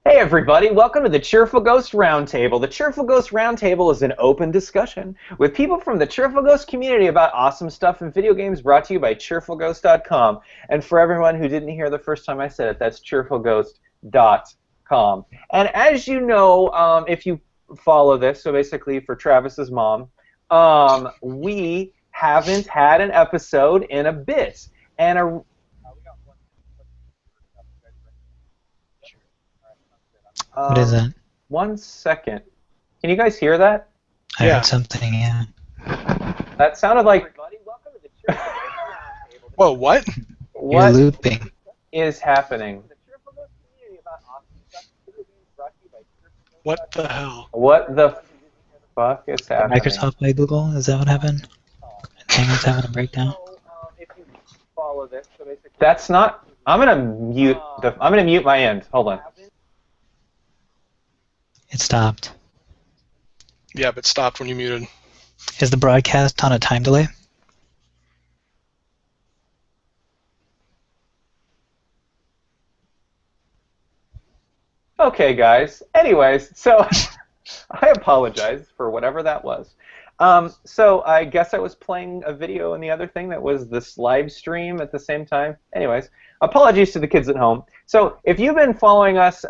Hey everybody, welcome to the Cheerful Ghost Roundtable. The Cheerful Ghost Roundtable is an open discussion with people from the Cheerful Ghost community about awesome stuff in video games, brought to you by cheerfulghost.com. And for everyone who didn't hear the first time I said it, that's cheerfulghost.com. And as you know, if you follow this, so basically for Travis's mom, we haven't had an episode in a bit. And What is that? 1 second. Can you guys hear that? I heard something, yeah. That sounded like... Whoa, what? You're looping. Is happening? What the hell? What the fuck is happening? Microsoft by Google? Is that what happened? Hangouts having a breakdown? That's not... I'm gonna mute my end. Hold on. It stopped. Yeah, but stopped when you muted. Is the broadcast on a time delay? Okay, guys. Anyways, so I apologize for whatever that was. So I guess I was playing a video and the other thing that was this live stream at the same time. Anyways, apologies to the kids at home. So if you've been following us,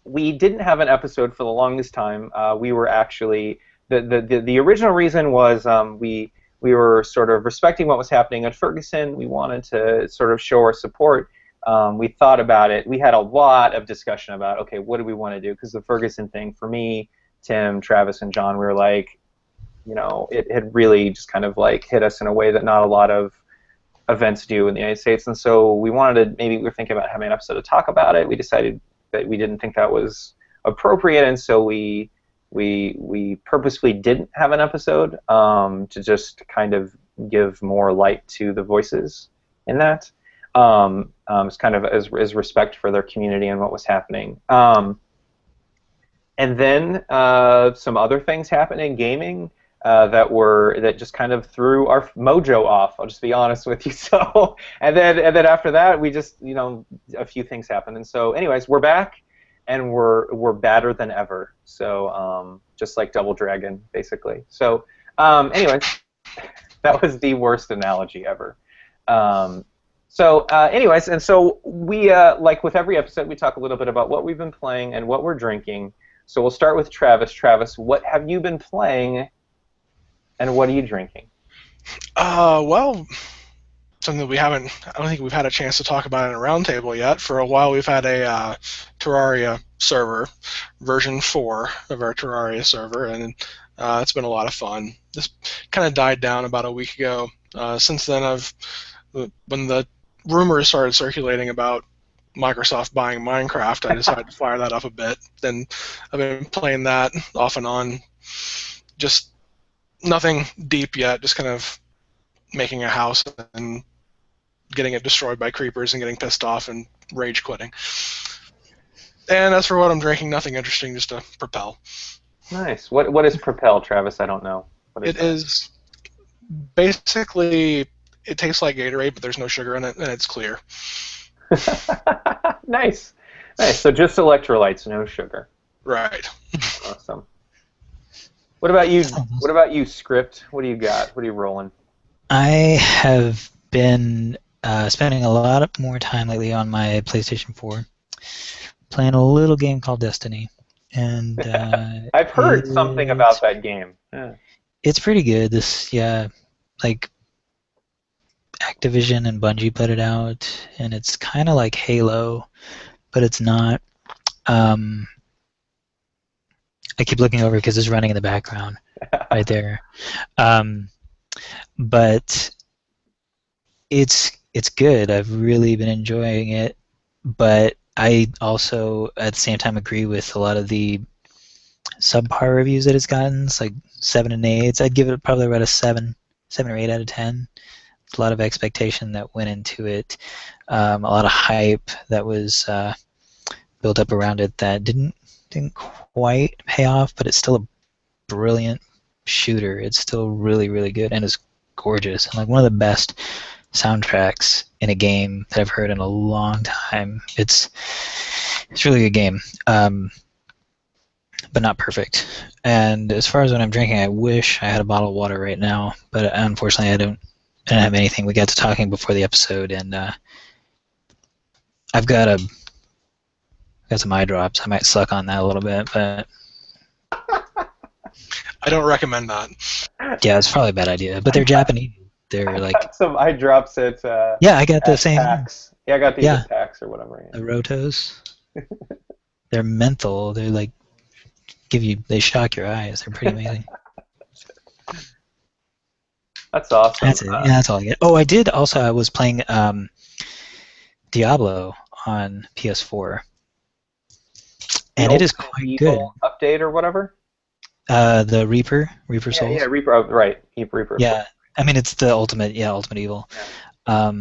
we didn't have an episode for the longest time. We were actually the original reason was we were sort of respecting what was happening at Ferguson. We wanted to sort of show our support. We thought about it. We had a lot of discussion about, okay, what do we want to do? Because the Ferguson thing, for me, Tim, Travis, and John, we were like, you know, it had really just kind of like hit us in a way that not a lot of events do in the United States. And so we wanted to, maybe we were thinking about having an episode to talk about it. We decided that we didn't think that was appropriate, and so we purposefully didn't have an episode to just kind of give more light to the voices in that. It's kind of as respect for their community and what was happening. And then some other things happened in gaming that just kind of threw our mojo off. I'll just be honest with you. So and then after that, we just, you know, a few things happened. And so, anyways, we're back, and we're badder than ever. So just like Double Dragon, basically. So anyways, that was the worst analogy ever. Anyways, and so we like with every episode, we talk a little bit about what we've been playing and what we're drinking. So we'll start with Travis. Travis, what have you been playing? And what are you drinking? Well, something that I don't think we've had a chance to talk about in a roundtable yet. For a while, we've had a Terraria server, version 4 of our Terraria server, and it's been a lot of fun. This kind of died down about a week ago. Since then, when the rumors started circulating about Microsoft buying Minecraft, I decided to fire that up a bit. Then I've been playing that off and on, just nothing deep yet, just kind of making a house and getting it destroyed by creepers and getting pissed off and rage quitting. And as for what I'm drinking, nothing interesting, just a Propel. Nice. What is Propel, Travis? I don't know. It is basically, it tastes like Gatorade, but there's no sugar in it, and it's clear. Nice. Nice. So just electrolytes, no sugar. Right. Awesome. What about you? What about you, Script? What do you got? What are you rolling? I have been spending a lot more time lately on my PlayStation 4, playing a little game called Destiny, and I've heard something about that game. Yeah. It's pretty good. Like Activision and Bungie put it out, and it's kind of like Halo, but it's not. I keep looking over because it's running in the background right there. But it's good. I've really been enjoying it, but I also at the same time agree with a lot of the subpar reviews that it's gotten. It's like 7 and 8. I'd give it probably about a 7 or 8 out of 10. A lot of expectation that went into it, a lot of hype that was built up around it that didn't quite pay off, but it's still a brilliant shooter. It's still really, really good, and it's gorgeous. And like one of the best soundtracks in a game that I've heard in a long time. It's It's a really good game, but not perfect. And as far as what I'm drinking, I wish I had a bottle of water right now, but unfortunately I didn't have anything. We got to talking before the episode, and I've got some eye drops. I might suck on that a little bit, but I don't recommend that. yeah, it's probably a bad idea. But they're Japanese. They're like Got some eye drops at I got the at same. PAX. Yeah, I got these Yeah. at PAX or whatever. The Rotos. They're menthol. They're like they shock your eyes. They're pretty amazing. That's awesome. That's it. Yeah, that's all I get. Oh, I did also. I was playing Diablo on PS4, and it is quite good. Update or whatever. The Reaper Souls. Yeah, Reaper. Oh, right, Reaper. Yeah, I mean it's the ultimate Evil. Yeah.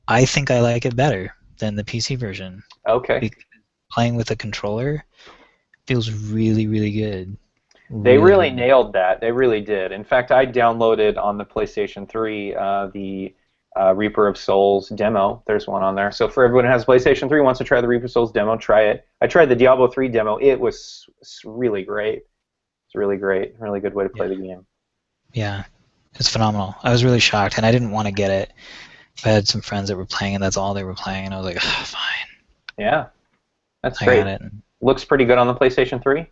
I think I like it better than the PC version. Okay. Because playing with a controller feels really, really good. They really nailed that. They really did. In fact, I downloaded on the PlayStation 3 the Reaper of Souls demo. There's one on there. So for everyone who has PlayStation 3 wants to try the Reaper of Souls demo, try it. I tried the Diablo 3 demo. It was really great. It's really great. Really good way to play the game. Yeah, it's phenomenal. I was really shocked, and I didn't want to get it. I had some friends that were playing, and that's all they were playing, and I was like, fine. Yeah, that's I great. got it. Looks pretty good on the PlayStation 3?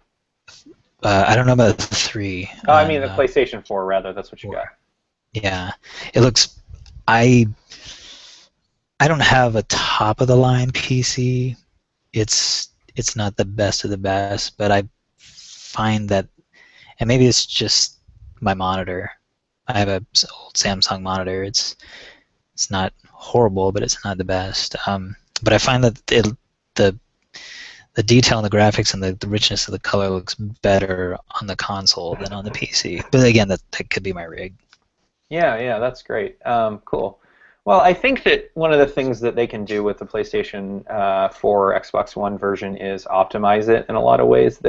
I don't know about the 3. Oh, I mean the PlayStation 4, rather. That's what you got. Yeah. It looks... I don't have a top-of-the-line PC. It's not the best of the best, but I find that... And maybe it's just my monitor. I have an old Samsung monitor. It's not horrible, but it's not the best. But I find that the detail in the graphics and the richness of the color looks better on the console than on the PC. But again, that could be my rig. Yeah, that's great. Cool. Well, I think that one of the things that they can do with the PlayStation 4 Xbox One version is optimize it in a lot of ways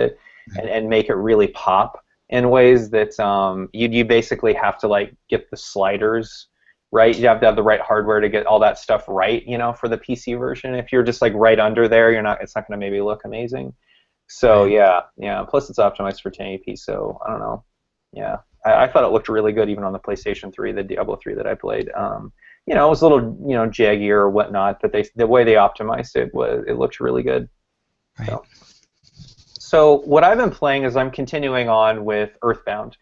and make it really pop in ways that you basically have to like get the sliders right. You have to have the right hardware to get all that stuff right, for the PC version. If you're just like right under there, it's not going to maybe look amazing. So yeah. Plus it's optimized for 1080p, so I don't know. Yeah, I thought it looked really good even on the PlayStation 3, the Diablo 3 that I played. It was a little jaggier or whatnot, but the way they optimized it looked really good. Right. So what I've been playing is I'm continuing on with Earthbound,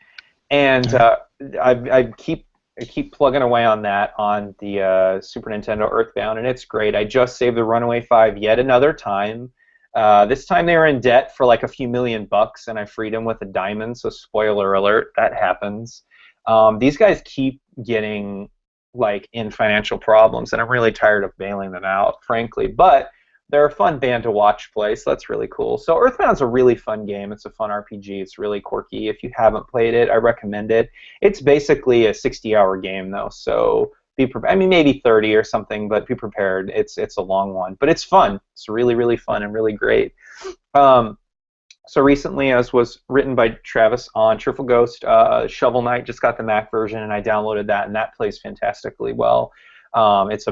and I keep plugging away on that on the Super Nintendo Earthbound, and it's great. I just saved the Runaway 5 yet another time. This time they were in debt for like a few $1,000,000, and I freed them with a diamond, so spoiler alert, that happens. These guys keep getting like in financial problems, and I'm really tired of bailing them out, frankly. But they're a fun band to watch play, so that's really cool. So Earthbound's a really fun game. It's a fun RPG. It's really quirky. If you haven't played it, I recommend it. It's basically a 60-hour game, though, so be prepared. I mean, maybe 30 or something, but be prepared. It's a long one, but it's fun. It's really, really fun and really great. So recently, as was written by Travis on Cheerful Ghost, Shovel Knight just got the Mac version, and I downloaded that, and that plays fantastically well. It's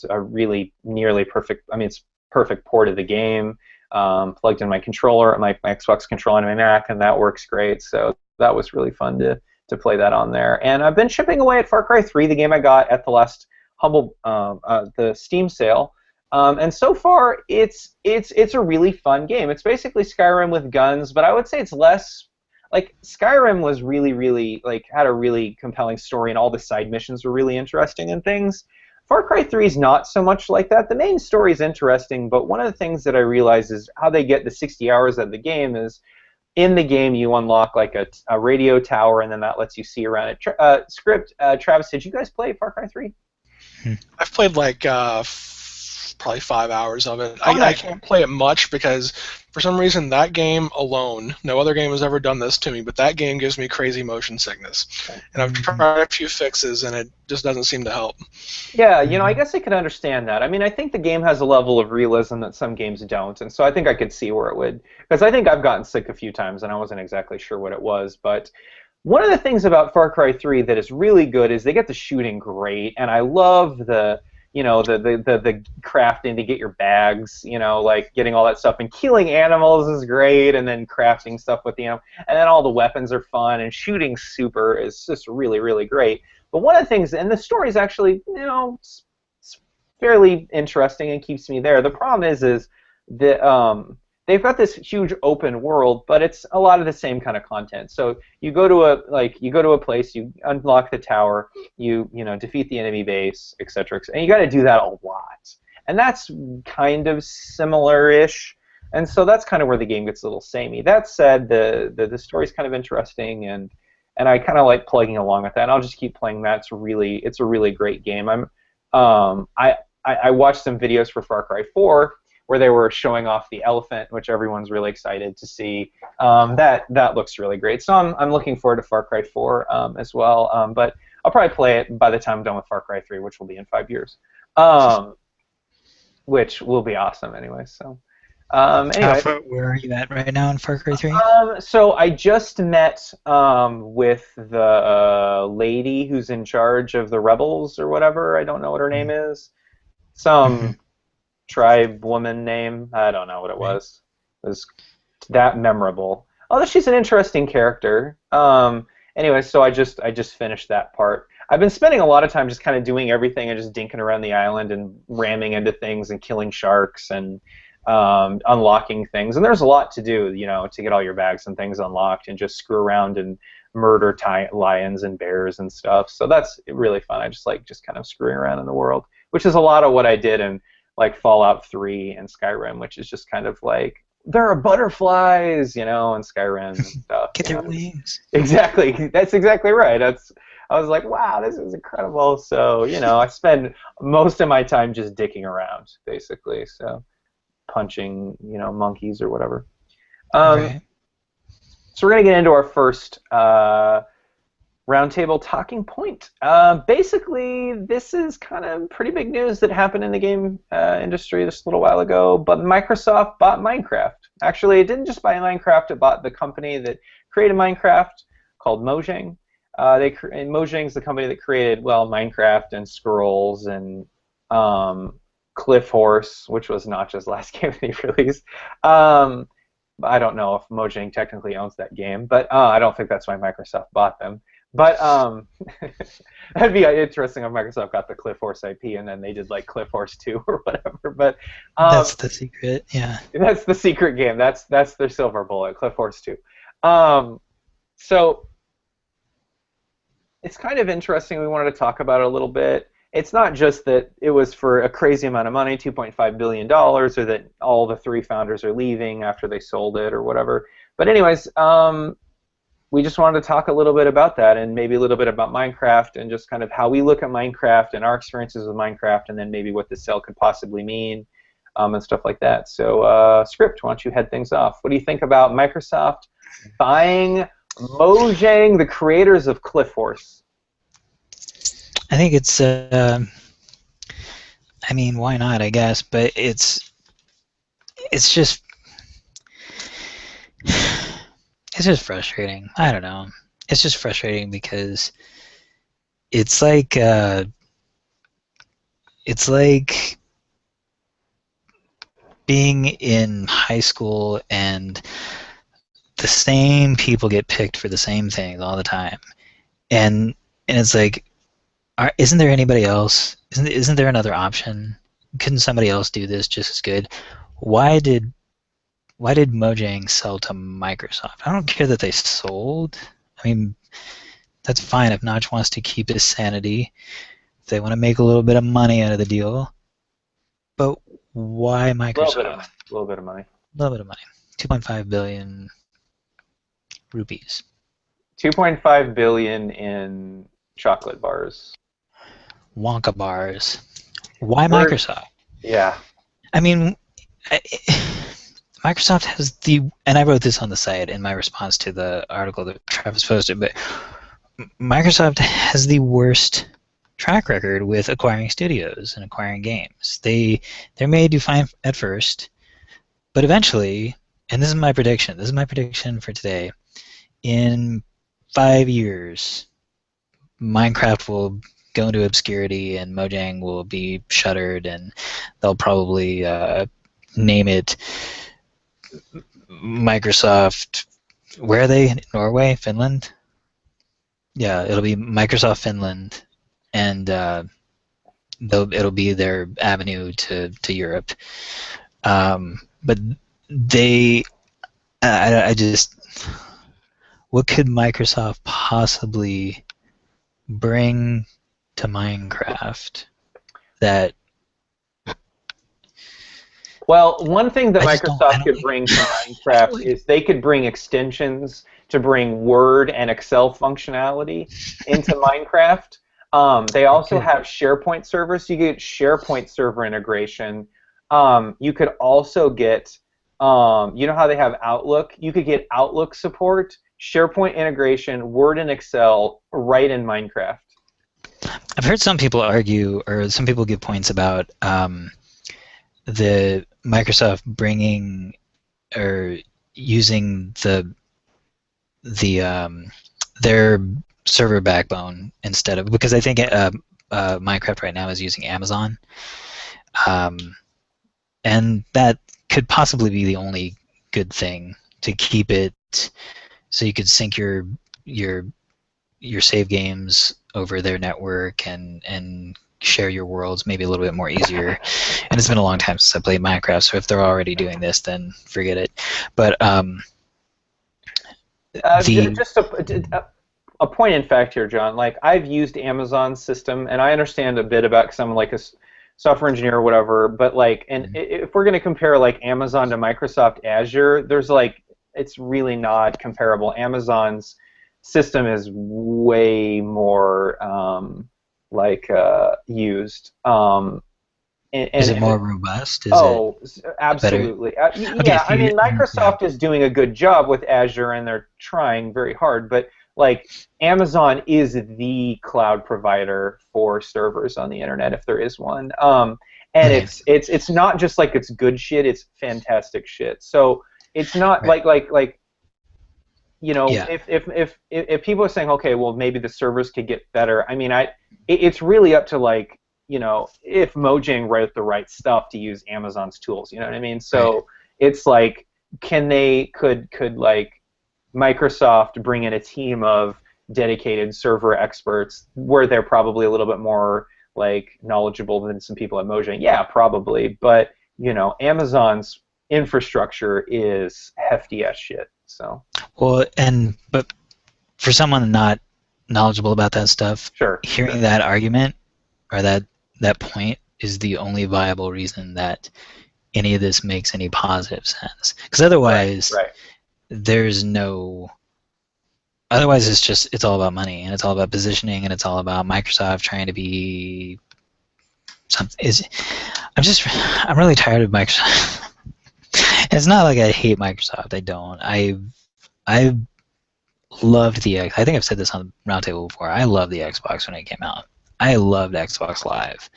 a really nearly perfect. I mean, it's perfect port of the game. Plugged in my controller, my Xbox controller, and my Mac, and that works great. So that was really fun to play that on there. And I've been chipping away at Far Cry 3, the game I got at the last the Steam sale. And so far, it's a really fun game. It's basically Skyrim with guns, but I would say it's less like Skyrim was really, really had a really compelling story, and all the side missions were really interesting and things. Far Cry 3 is not so much like that. The main story is interesting, but one of the things that I realized is how they get the 60 hours of the game is in the game you unlock like a radio tower, and then that lets you see around it. Travis, did you guys play Far Cry 3? I've played like probably 5 hours of it. I can't play it much because for some reason that game alone, no other game has ever done this to me, but that game gives me crazy motion sickness. And I've tried a few fixes and it just doesn't seem to help. Yeah, I guess I could understand that. I mean, I think the game has a level of realism that some games don't, and so I think I could see where it would. Because I think I've gotten sick a few times and I wasn't exactly sure what it was, but one of the things about Far Cry 3 that is really good is they get the shooting great, and I love the the crafting to get your bags, like getting all that stuff, and killing animals is great, and then crafting stuff with the animal, and then all the weapons are fun, and shooting super is just really, really great. But one of the things, and the story is actually, it's fairly interesting and keeps me there. The problem is that they've got this huge open world, but it's a lot of the same kind of content. So you go to a place, you unlock the tower, you defeat the enemy base, etc. And you got to do that a lot, and that's kind of similar-ish. And so that's kind of where the game gets a little samey. That said, the story's kind of interesting, and I kind of like plugging along with that. And I'll just keep playing that. It's a really great game. I watched some videos for Far Cry 4. Where they were showing off the elephant, which everyone's really excited to see. That looks really great. So I'm looking forward to Far Cry 4 as well. But I'll probably play it by the time I'm done with Far Cry 3, which will be in 5 years, which will be awesome anyway. So anyway, where are you at right now in Far Cry 3? So I just met with the lady who's in charge of the rebels or whatever. I don't know what her name is. Some tribe woman name. I don't know what it was. It was that memorable. Although she's an interesting character. Anyway, so I just finished that part. I've been spending a lot of time just kind of doing everything and just dinking around the island and ramming into things and killing sharks and unlocking things. And there's a lot to do, to get all your bags and things unlocked and just screw around and murder lions and bears and stuff. So that's really fun. I just like kind of screwing around in the world, which is a lot of what I did in like Fallout 3 and Skyrim, which is just kind of like, there are butterflies, in Skyrim and stuff. Get their wings. Exactly. That's exactly right. I was like, wow, this is incredible. So, I spend most of my time just dicking around, basically. So, punching, monkeys or whatever. Okay. So we're going to get into our first roundtable talking point. Basically, this is kind of pretty big news that happened in the game industry just a little while ago, but Microsoft bought Minecraft. Actually, it didn't just buy Minecraft, it bought the company that created Minecraft called Mojang. And Mojang's the company that created, Minecraft and Scrolls and Cliff Horse, which was Notch's last game they released. I don't know if Mojang technically owns that game, but I don't think that's why Microsoft bought them. But that'd be interesting if Microsoft got the Cliff Horse IP and then they did like Cliff Horse 2 or whatever. But that's the secret, yeah. That's the secret game. That's their silver bullet, Cliff Horse 2. So it's kind of interesting. We wanted to talk about it a little bit. It's not just that it was for a crazy amount of money, $2.5 billion, or that all the 3 founders are leaving after they sold it or whatever. But anyways, we just wanted to talk a little bit about that and maybe a little bit about Minecraft and just kind of how we look at Minecraft and our experiences with Minecraft and then maybe what the sale could possibly mean and stuff like that. So, Script, why don't you head things off? What do you think about Microsoft buying Mojang, the creators of Cliff Horse? I think it's, why not, I guess, but it's just frustrating. I don't know. It's just frustrating because it's like being in high school and the same people get picked for the same things all the time, and it's like, isn't there anybody else? Isn't there another option? Couldn't somebody else do this just as good? Why did Mojang sell to Microsoft? I don't care that they sold. I mean, that's fine if Notch wants to keep his sanity. If they want to make a little bit of money out of the deal. But why Microsoft? A little bit of money. 2.5 billion rupees. 2.5 billion in chocolate bars. Wonka bars. Why Microsoft? Yeah. I mean, Microsoft has and I wrote this on the site in my response to the article that Travis posted, but Microsoft has the worst track record with acquiring studios and acquiring games. They may do fine at first, but eventually, and this is my prediction for today, in 5 years, Minecraft will go into obscurity, and Mojang will be shuttered, and they'll probably name it Microsoft. Where are they? Norway, Finland? Yeah, it'll be Microsoft Finland, and it'll be their avenue to Europe. But they, I just, what could Microsoft possibly bring to Minecraft that? Well, one thing that I Microsoft don't could bring to Minecraft is they could bring extensions to bring Word and Excel functionality into Minecraft. They also have SharePoint servers, so you get SharePoint server integration. You could also get, you know how they have Outlook? You could get Outlook support, SharePoint integration, Word and Excel right in Minecraft. I've heard some people argue, or some people give points about the Microsoft bringing or using their server backbone instead of, because I think Minecraft right now is using Amazon, and that could possibly be the only good thing to keep it so you could sync your save games over their network and share your worlds maybe a little bit more easier. And it's been a long time since I played Minecraft, so if they're already doing this, then forget it. But just a point in fact here, John. Like, I've used Amazon's system, and I understand a bit about, because I'm like a software engineer or whatever. But like, and if we're going to compare like Amazon to Microsoft Azure, there's like, it's really not comparable. Amazon's system is way more used. Is it more robust? Absolutely. Okay, Yeah, I mean, Microsoft is doing a good job with Azure, and they're trying very hard. But like, Amazon is the cloud provider for servers on the internet, if there is one. And it's not just like it's good shit; it's fantastic shit. So it's not like you know, if people are saying, okay, well, maybe the servers could get better. I mean, it's really up to, like, you know, if Mojang wrote the right stuff to use Amazon's tools. You know what I mean? So it's like, could like Microsoft bring in a team of dedicated server experts where they're probably a little bit more like knowledgeable than some people at Mojang? Yeah, probably. But you know, Amazon's infrastructure is hefty as shit. So. Well, but for someone not knowledgeable about that stuff, hearing that argument or that point is the only viable reason that any of this makes any positive sense. Because otherwise, there's no. Otherwise, it's all about money, and it's all about positioning, and it's all about Microsoft trying to be something. I'm really tired of Microsoft. It's not like I hate Microsoft. I don't. I loved the I think I've said this on the Roundtable before. I loved the Xbox when it came out. I loved Xbox Live.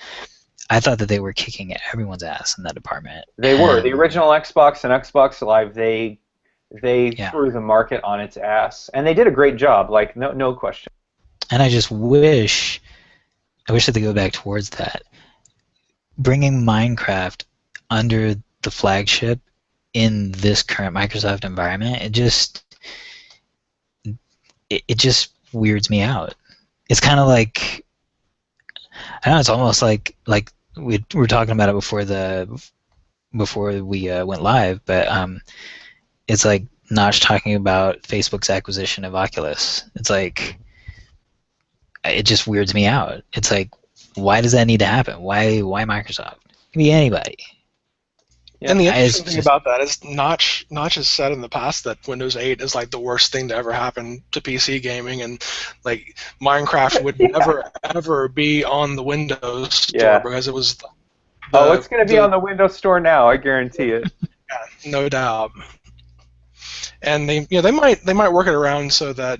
I thought that they were kicking everyone's ass in that department. They were. The original Xbox and Xbox Live, they threw the market on its ass, and they did a great job. Like, no question. And I just wish that they go back towards that, bringing Minecraft under the flagship in this current Microsoft environment. It just weirds me out. It's kind of like, I don't know. It's almost like we were talking about it before we went live, but it's like Notch talking about Facebook's acquisition of Oculus. It's like, it just weirds me out. It's like, why does that need to happen? Why Microsoft? It can be anybody. Yeah, and the interesting thing about that is Notch has said in the past that Windows 8 is like the worst thing to ever happen to PC gaming, and like Minecraft would never ever be on the Windows Store because it was. It's going to be on the Windows Store now. I guarantee it. Yeah, no doubt. And they might work it around so that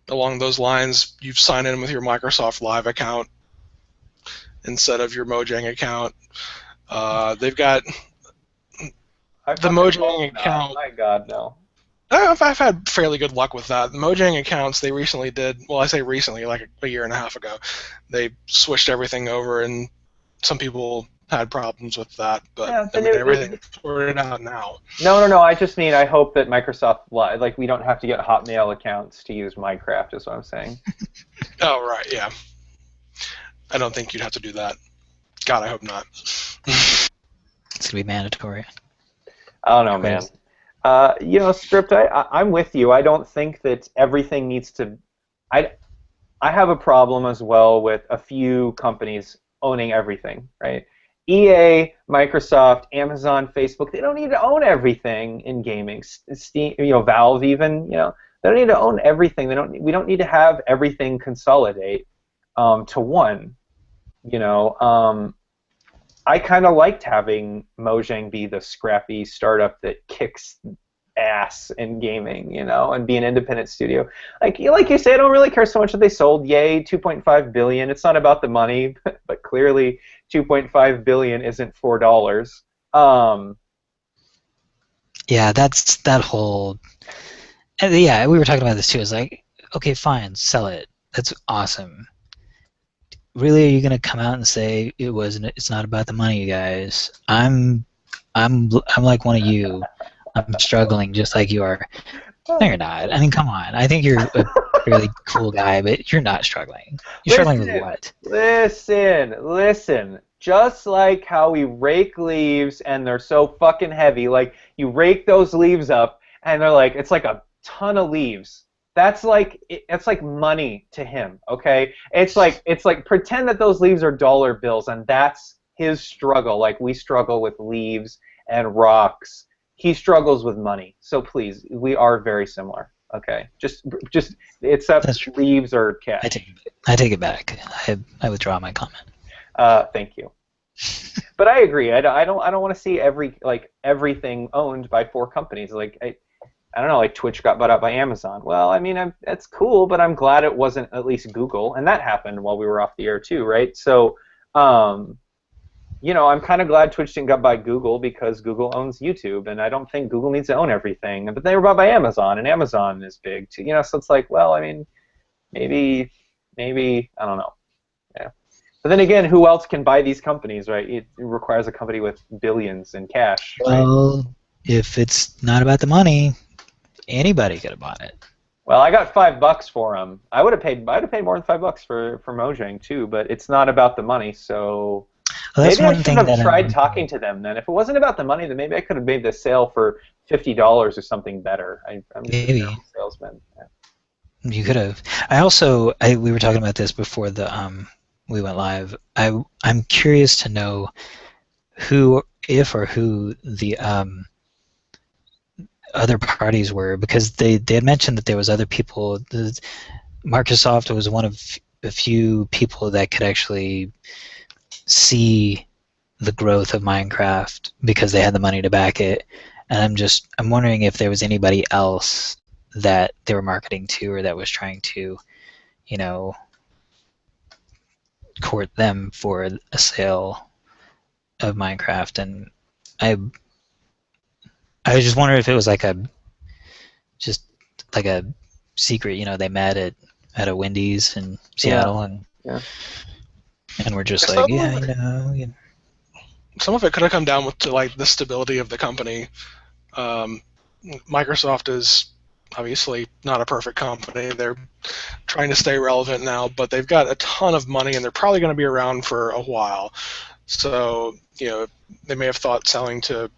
along those lines you sign in with your Microsoft Live account instead of your Mojang account. They've got. The Mojang account. My God, no. I've had fairly good luck with that. The Mojang accounts, they recently did, well, I say recently, like a year and a half ago, they switched everything over, and some people had problems with that, but Yeah, I mean, everything's sorted out now. No. I just mean I hope that Microsoft, like, we don't have to get Hotmail accounts to use Minecraft. Is what I'm saying. Oh, right, yeah. I don't think you'd have to do that. God, I hope not. It's gonna be mandatory. I don't know, man. Script. I'm with you. I don't think that everything needs to. I have a problem as well with a few companies owning everything, right? EA, Microsoft, Amazon, Facebook. They don't need to own everything in gaming. Steam, Valve even. They don't need to own everything. We don't need to have everything consolidate to one. I kind of liked having Mojang be the scrappy startup that kicks ass in gaming, and be an independent studio. Like you say, I don't really care so much that they sold. Yay, 2.5 billion. It's not about the money, but clearly 2.5 billion isn't $4. Yeah, that's that whole. Yeah, we were talking about this too. It's like, okay, fine, sell it. That's awesome. Really, are you gonna come out and say it's not about the money, you guys? I'm like one of you. I'm struggling just like you are. No, you're not. I mean, come on. I think you're a really cool guy, but you're not struggling. You're struggling with what? Listen. Just like how we rake leaves and they're so fucking heavy, like you rake those leaves up and they're like, it's like a ton of leaves. It's like money to him, okay? It's like pretend that those leaves are dollar bills, and that's his struggle. Like we struggle with leaves and rocks. He struggles with money. So please, we are very similar, okay? Just except leaves or cash. I take it back. I withdraw my comment. Thank you. But I agree. I don't want to see everything owned by 4 companies. I don't know, like Twitch got bought out by Amazon. Well, I mean, that's cool, but I'm glad it wasn't at least Google, and that happened while we were off the air too, right? So, I'm kind of glad Twitch didn't get by Google because Google owns YouTube, and I don't think Google needs to own everything. But they were bought by Amazon, and Amazon is big too, so it's like, well, I mean, maybe, I don't know. Yeah. But then again, who else can buy these companies, right? It requires a company with billions in cash. Right? Well, if it's not about the money, anybody could have bought it. Well, I got $5 for them. I'd have paid more than $5 for Mojang too, but it's not about the money. So maybe I should have tried talking to them then. If it wasn't about the money, then maybe I could have made the sale for $50 or something better. I'm just maybe a salesman. Yeah. You could have. We were talking about this before we went live. I'm curious to know who the other parties were, because they had mentioned that there was other people. Microsoft was one of a few people that could actually see the growth of Minecraft because they had the money to back it. And I'm wondering if there was anybody else that they were marketing to or that was trying to, court them for a sale of Minecraft. And I was just wondering if it was like a secret, they met at a Wendy's in Seattle, and we're just some of it could have come down to like the stability of the company. Microsoft is obviously not a perfect company. They're trying to stay relevant now, but they've got a ton of money and they're probably going to be around for a while. So, they may have thought selling to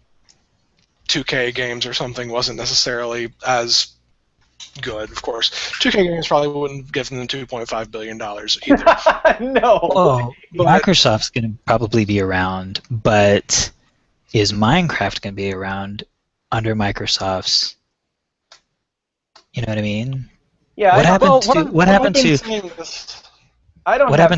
2K games or something wasn't necessarily as good. Of course, 2K games probably wouldn't give them $2.5 billion either. No. Oh, Microsoft's going to probably be around, but is Minecraft going to be around under Microsoft's? You know what I mean? Yeah. What happened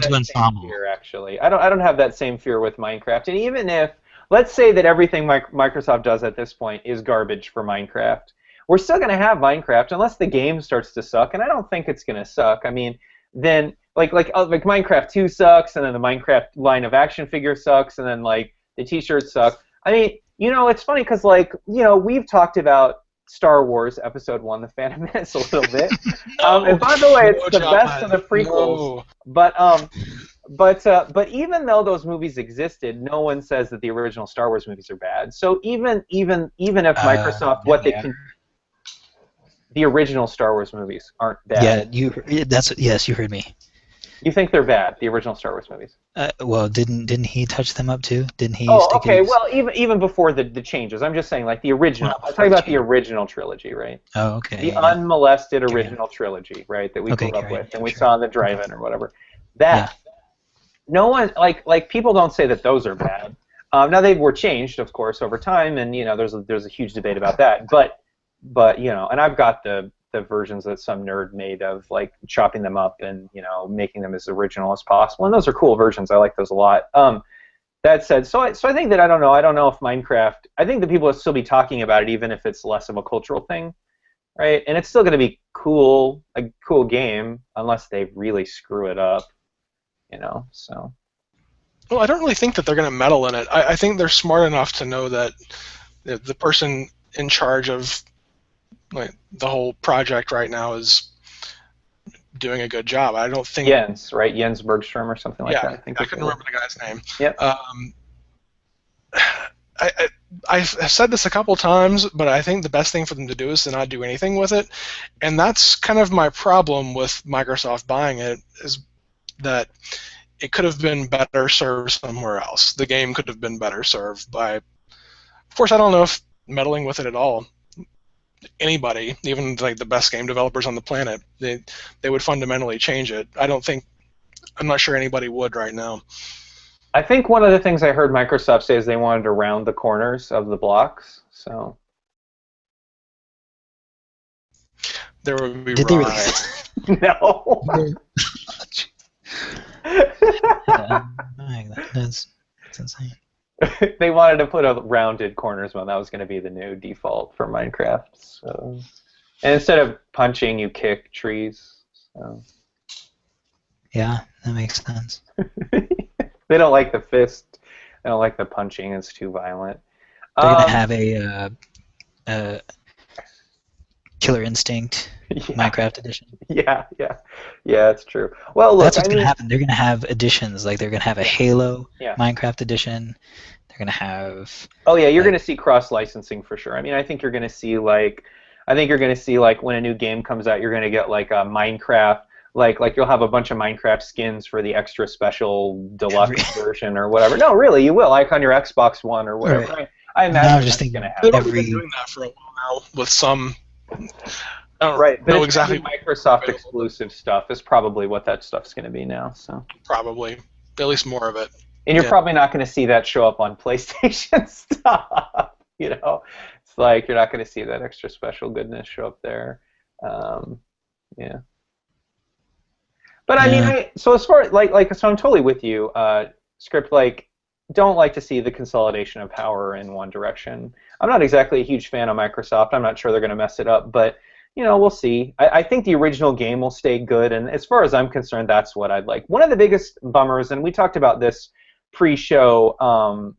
to Ensemble? Fear, actually, I don't have that same fear with Minecraft. And even if, let's say that everything Microsoft does at this point is garbage for Minecraft, we're still going to have Minecraft unless the game starts to suck, and I don't think it's going to suck. I mean, then like Minecraft 2 sucks, and then the Minecraft line of action figure sucks, and then like the T-shirts suck. I mean, it's funny because we've talked about Star Wars Episode 1, The Phantom Menace, a little bit. No, and by the way, it's no, the John, best of the prequels. no. But even though those movies existed, no one says that the original Star Wars movies are bad. So even if Microsoft, the original Star Wars movies aren't bad. Yeah, yes, you heard me. You think they're bad, the original Star Wars movies? Well, didn't he touch them up too? Didn't he? Oh, stick okay. his... Well, even before the changes, I'm just saying, like the original. Well, I'm talking about the original trilogy, right? Oh, okay. The unmolested original trilogy, right? That we grew up with, and we saw in the drive-in or whatever. That no one like people don't say that those are bad. Now they were changed, of course, over time, and there's a huge debate about that. But and I've got the versions that some nerd made of like chopping them up and making them as original as possible, and those are cool versions. I like those a lot. That said, so I think that I don't know if Minecraft. I think that people will still be talking about it even if it's less of a cultural thing, right? And it's still going to be cool, a cool game, unless they really screw it up, So. Well, I don't really think that they're going to meddle in it. I think they're smart enough to know that the person in charge of the whole project right now is doing a good job. I don't think Jens, right? Jens Bergstrom or something like that. I couldn't remember the guy's name. Yep. I've said this a couple times, but I think the best thing for them to do is to not do anything with it, and that's kind of my problem with Microsoft buying it, is that it could have been better served somewhere else. The game could have been better served by... Of course, I don't know if meddling with it at all, anybody, even like the best game developers on the planet, they would fundamentally change it. I'm not sure anybody would right now. I think one of the things I heard Microsoft say is they wanted to round the corners of the blocks. So there would be Did they really? No. That's insane. They wanted to put a rounded corners one. That was going to be the new default for Minecraft. So, and instead of punching, you kick trees. So. Yeah, that makes sense. They don't like the fist. They don't like the punching. It's too violent. They're gonna have a Killer Instinct Minecraft edition. Yeah, it's true. Well, look, That's what's gonna happen. They're gonna have editions. Like they're gonna have a Halo Minecraft edition. They're gonna have. Oh yeah, you're gonna see cross licensing for sure. I mean, I think you're gonna see like when a new game comes out, you're gonna get like a Minecraft. Like you'll have a bunch of Minecraft skins for the extra special deluxe version or whatever. No, really, you will, like on your Xbox One or whatever. Right. I imagine No, I was just thinking going to happen. They've been doing that for a while now with some. I don't know exactly. Microsoft exclusive stuff is probably what that stuff's going to be now. So probably, at least more of it. And you're probably not going to see that show up on PlayStation stuff. It's like you're not going to see that extra special goodness show up there. Yeah. But I mean, so as far so I'm totally with you. Script don't like to see the consolidation of power in one direction. I'm not exactly a huge fan of Microsoft. I'm not sure they're going to mess it up, but we'll see. I think the original game will stay good, and as far as I'm concerned, that's what I'd like. One of the biggest bummers, and we talked about this pre-show,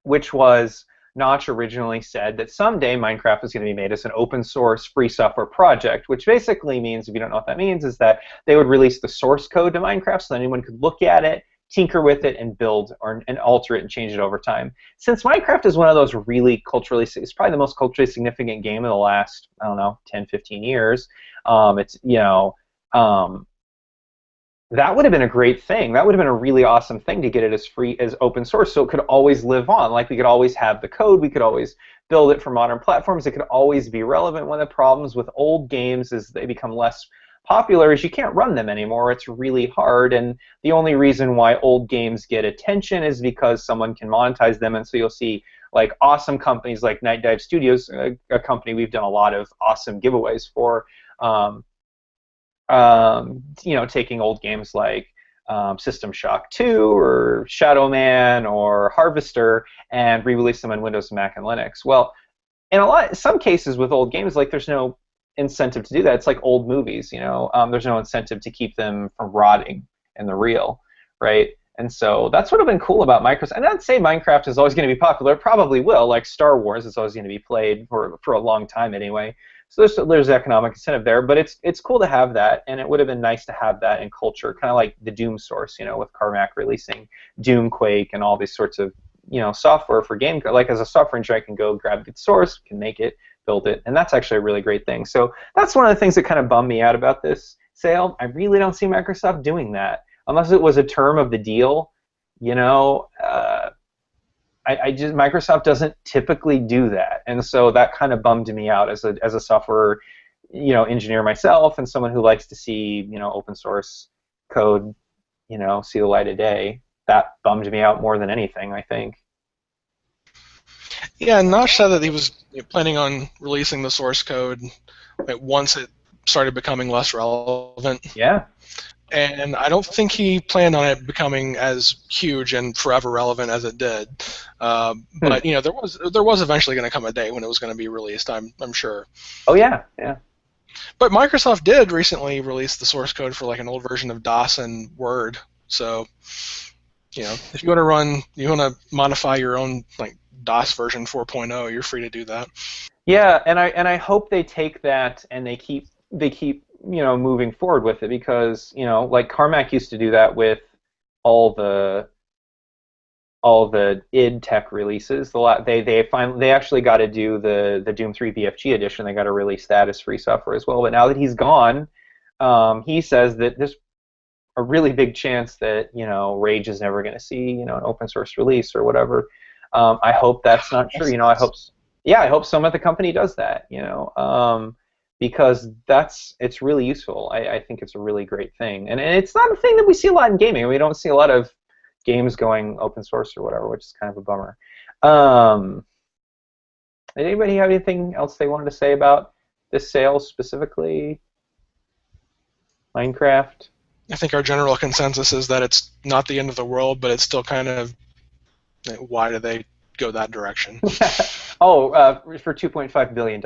which was Notch originally said that someday Minecraft is going to be made as an open source free software project, which basically means, if you don't know what that means, is that they would release the source code to Minecraft so that anyone could look at it, tinker with it, and build and alter it and change it over time. Since Minecraft is one of those really it's probably the most culturally significant game of the last, 10, 15 years, that would have been a great thing. That would have been a really awesome thing to get it as free as open source, so it could always live on. Like we could always have the code, we could always build it for modern platforms. It could always be relevant. One of the problems with old games is they become less popular is you can't run them anymore. It's really hard, and the only reason why old games get attention is because someone can monetize them. And so you'll see like awesome companies like Night Dive Studios, a company we've done a lot of awesome giveaways for. Taking old games like System Shock 2 or Shadow Man or Harvester and re-release them on Windows, Mac, and Linux. Well, in some cases with old games, like there's no incentive to do that. It's like old movies, there's no incentive to keep them from rotting in the reel, right? And so that's what would have been cool about Microsoft. And I'd say Minecraft is always going to be popular. It probably will. Like Star Wars is always going to be played for a long time anyway. So there's economic incentive there. But it's cool to have that, and it would have been nice to have that in culture, kind of like the Doom source, with Carmack releasing Doom, Quake, and all these sorts of software for game. Like as a software engineer, I can go grab the source, can make it, build it, and that's actually a really great thing. So that's one of the things that kind of bummed me out about this sale. I really don't see Microsoft doing that. Unless it was a term of the deal, Microsoft doesn't typically do that, and so that kind of bummed me out as a software, engineer myself, and someone who likes to see open source code, see the light of day. That bummed me out more than anything, I think. Yeah, Nosh said that he was planning on releasing the source code once it started becoming less relevant. Yeah. And I don't think he planned on it becoming as huge and forever relevant as it did. But there was eventually going to come a day when it was going to be released. I'm sure. Oh yeah, yeah. But Microsoft did recently release the source code for like an old version of DOS and Word. So, if you want to modify your own like DOS version 4.0, you're free to do that. Yeah, and I hope they take that and they keep moving forward with it, because like Carmack used to do that with all the id Tech releases. They actually got to do the Doom 3 BFG edition. They got to release that as free software as well. But now that he's gone, he says that there's a really big chance that Rage is never going to see an open source release or whatever. I hope that's not true. I hope some of the company does that. Because it's really useful. I think it's a really great thing. And it's not a thing that we see a lot in gaming. We don't see a lot of games going open source or whatever, which is kind of a bummer. Anybody have anything else they wanted to say about this sale specifically? Minecraft? I think our general consensus is that it's not the end of the world, but it's still kind of, why do they go that direction? For $2.5 billion.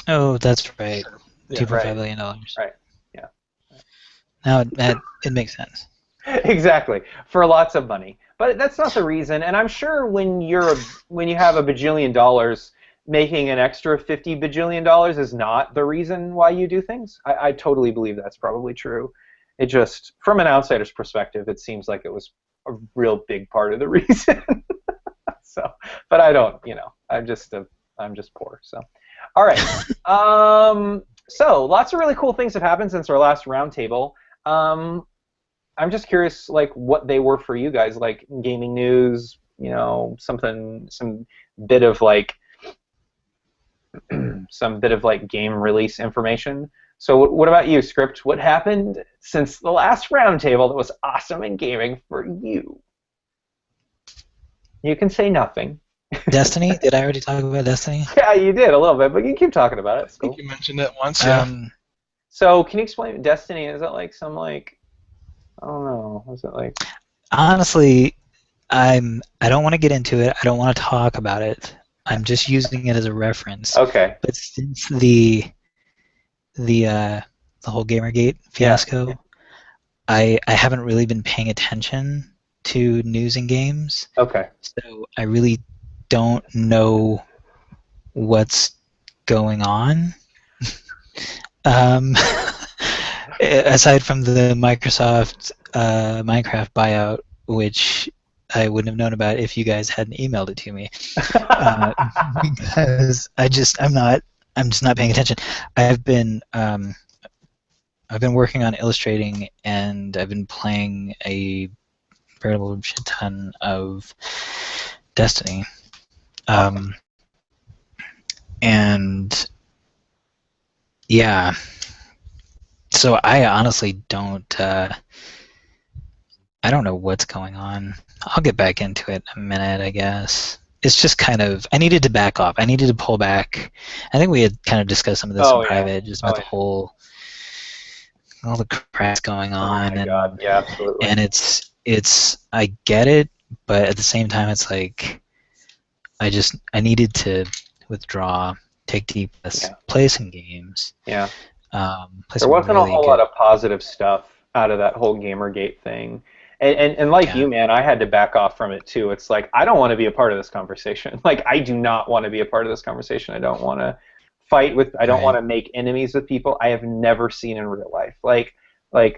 Oh, that's right. Yeah, $2.5 billion. Right. Yeah. Now it makes sense. Exactly. For lots of money. But that's not the reason. And I'm sure when you have $1 bajillion, making an extra $50 bajillion is not the reason why you do things. I totally believe that's probably true. It just, from an outsider's perspective, it seems like it was a real big part of the reason. So, but I don't. I'm just poor. So. All right. So lots of really cool things have happened since our last roundtable. I'm just curious, like, what they were for you guys, like gaming news, some bit of like game release information. So what about you, Script? What happened since the last roundtable that was awesome in gaming for you? You can say nothing. Destiny? Did I already talk about Destiny? Yeah, you did a little bit, but you can keep talking about it. It's cool. I think you mentioned it once, yeah. So can you explain Destiny? Is it like some like, I don't know, is it like? Honestly, I don't want to get into it. I don't want to talk about it. I'm just using it as a reference. Okay. But since the whole Gamergate fiasco, yeah. I haven't really been paying attention to news and games. Okay. So I really don't know what's going on. Aside from the Microsoft Minecraft buyout, which I wouldn't have known about if you guys hadn't emailed it to me, because I'm just not paying attention. I've been working on illustrating, and I've been playing a veritable shit ton of Destiny. And yeah, so I honestly don't I don't know what's going on. I'll get back into it in a minute, I guess. It's just kind of, I needed to back off. I needed to pull back. I think we had kind of discussed some of this in private, just about all the crap going on. Oh my God. Yeah, absolutely. And it's I get it, but at the same time, it's like I needed to withdraw, take deep breaths, play some games. Yeah. Play There wasn't a whole lot of positive stuff out of that whole Gamergate thing. And like you, man, I had to back off from it too. It's like, I don't want to be a part of this conversation. Like, I do not want to be a part of this conversation. I don't want to fight with, I don't want to make enemies with people I have never seen in real life. Like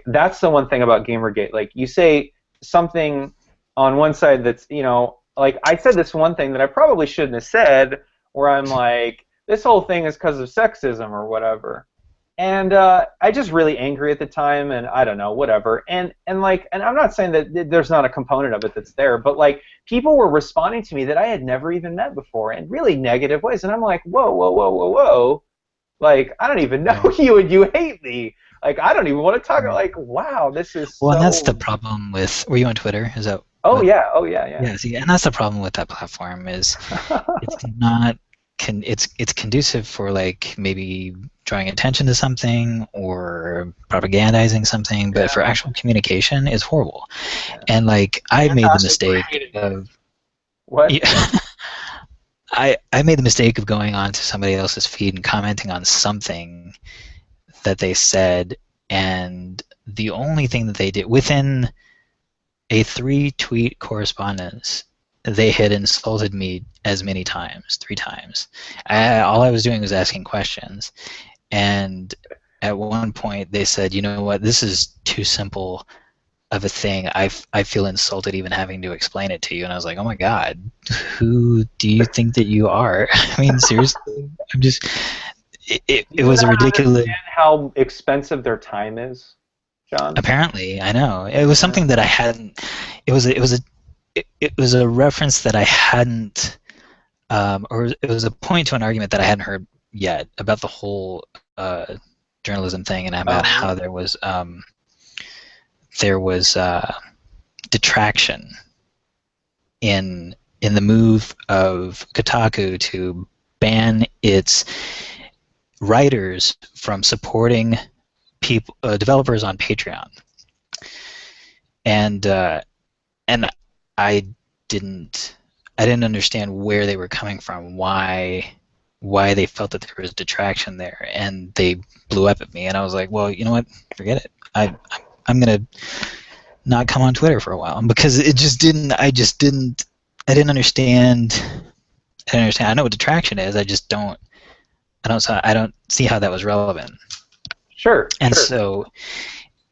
that's the one thing about Gamergate. Like, you say something on one side that's, you know, like, I said this one thing that I probably shouldn't have said, where I'm like, this whole thing is because of sexism or whatever. And I just really angry at the time, and I don't know, whatever. And I'm not saying that there's not a component of it that's there, but like, people were responding to me that I had never even met before in really negative ways, and I'm like, whoa, like, I don't even know you, and you hate me. Like, I don't even want to talk. Like, wow, this is well, so... and that's the problem with. Were you on Twitter? Is that? Oh yeah. Yeah. See, and that's the problem with that platform is it's not. It's conducive for like maybe drawing attention to something or propagandizing something, but for actual communication, it's horrible. Yeah. And like, I made the mistake of what? Yeah, I made the mistake of going on to somebody else's feed and commenting on something that they said, and the only thing that they did within a 3-tweet correspondence, they had insulted me as many times, 3 times. All I was doing was asking questions. And at one point they said, you know what, this is too simple of a thing. I feel insulted even having to explain it to you. And I was like, oh my God, who do you think that you are? I mean, seriously, I'm just, it was a ridiculous... understand how expensive their time is, John? Apparently, I know. It was something that I hadn't, it was a reference that I hadn't, or it was a point to an argument that I hadn't heard yet about the whole journalism thing, and about how there was detraction in the move of Kotaku to ban its writers from supporting developers on Patreon, and I didn't understand where they were coming from, why they felt that there was detraction there, and they blew up at me, and I was like, well, you know what, forget it. I'm gonna not come on Twitter for a while, because it just didn't. I didn't understand. I know what detraction is. I don't see how that was relevant. Sure. And so,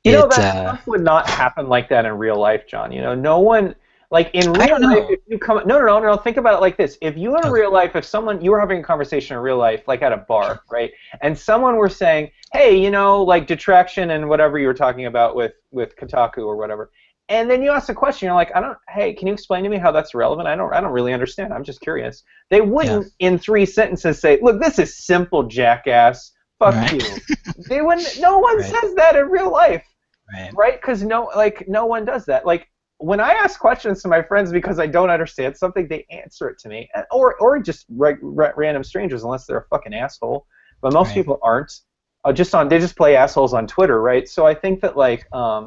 you know, that stuff would not happen like that in real life, John. You know, no one. Like, in real life, if you come... No, think about it like this. If you in real life, if you were having a conversation in real life, like at a bar, right, and someone were saying, hey, you know, like detraction and whatever you were talking about with Kotaku or whatever, and then you ask a question, you're like, hey, can you explain to me how that's relevant? I don't really understand. I'm just curious. They wouldn't, in 3 sentences, say, look, this is simple, jackass. Fuck you. They wouldn't... No one says that in real life. Right? Because no one does that. Like, when I ask questions to my friends because I don't understand something, they answer it to me, or just random strangers, unless they're a fucking asshole. But most people aren't. They just play assholes on Twitter, right? So I think that, like, I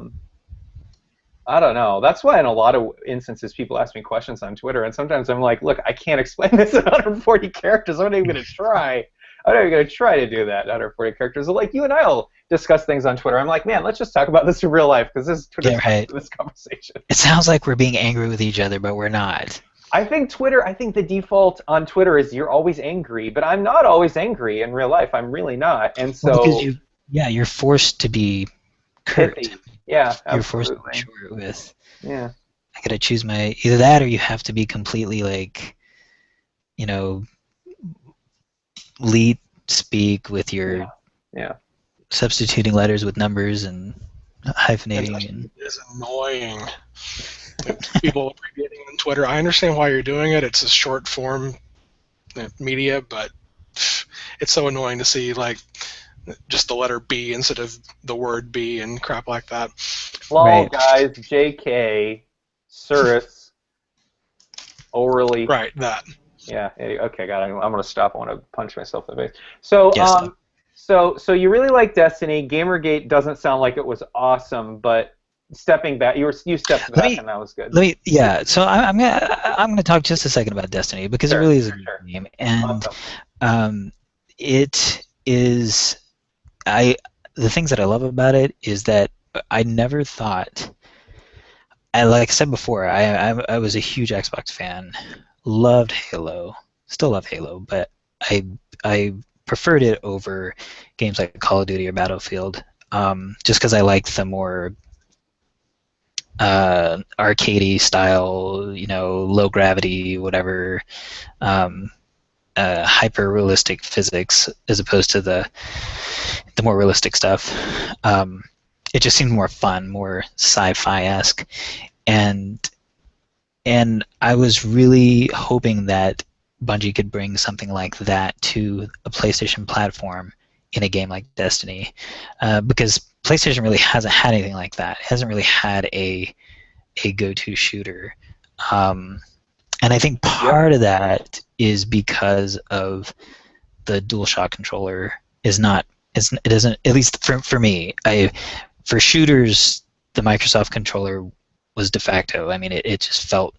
don't know. That's why in a lot of instances people ask me questions on Twitter, and sometimes I'm like, look, I can't explain this in 140 characters. I'm not even going to try. I'm not even going to try to do that in 140 characters. Like, you and I will discuss things on Twitter. I'm like, man, let's just talk about this in real life, because this is Twitter's this conversation. It sounds like we're being angry with each other, but we're not. I think the default on Twitter is you're always angry, but I'm not always angry in real life. I'm really not. And so... Well, because you're forced to be curt. Pithy. Yeah, absolutely. You're forced to be short with... Yeah. I gotta choose either that, or you have to be completely, like, you know, lead speak with your... Yeah. Substituting letters with numbers and hyphenating. It's annoying. People abbreviating on Twitter. I understand why you're doing it. It's a short form media, but it's so annoying to see, like, just the letter B instead of the word B and crap like that. Lol, guys. JK. Surus. Orally. Right, that. Yeah. Okay, God. I'm going to stop. I want to punch myself in the face. So, yes, So you really like Destiny. Gamergate doesn't sound like it was awesome, but stepping back, you stepped back, and that was good. So I'm gonna talk just a second about Destiny, because it really is a good game, and it is the things that I love about it is that I never thought. Like I said before, I was a huge Xbox fan. Loved Halo. Still love Halo, but I preferred it over games like Call of Duty or Battlefield. Just because I liked the more arcadey style, low gravity, whatever, hyper realistic physics as opposed to the more realistic stuff. It just seemed more fun, more sci-fi esque, and I was really hoping that Bungie could bring something like that to a PlayStation platform in a game like Destiny, because PlayStation really hasn't had anything like that. It hasn't really had a go-to shooter, and I think part of that is because of the DualShock controller is not. It isn't, at least for me. For shooters, the Microsoft controller was de facto. I mean, it just felt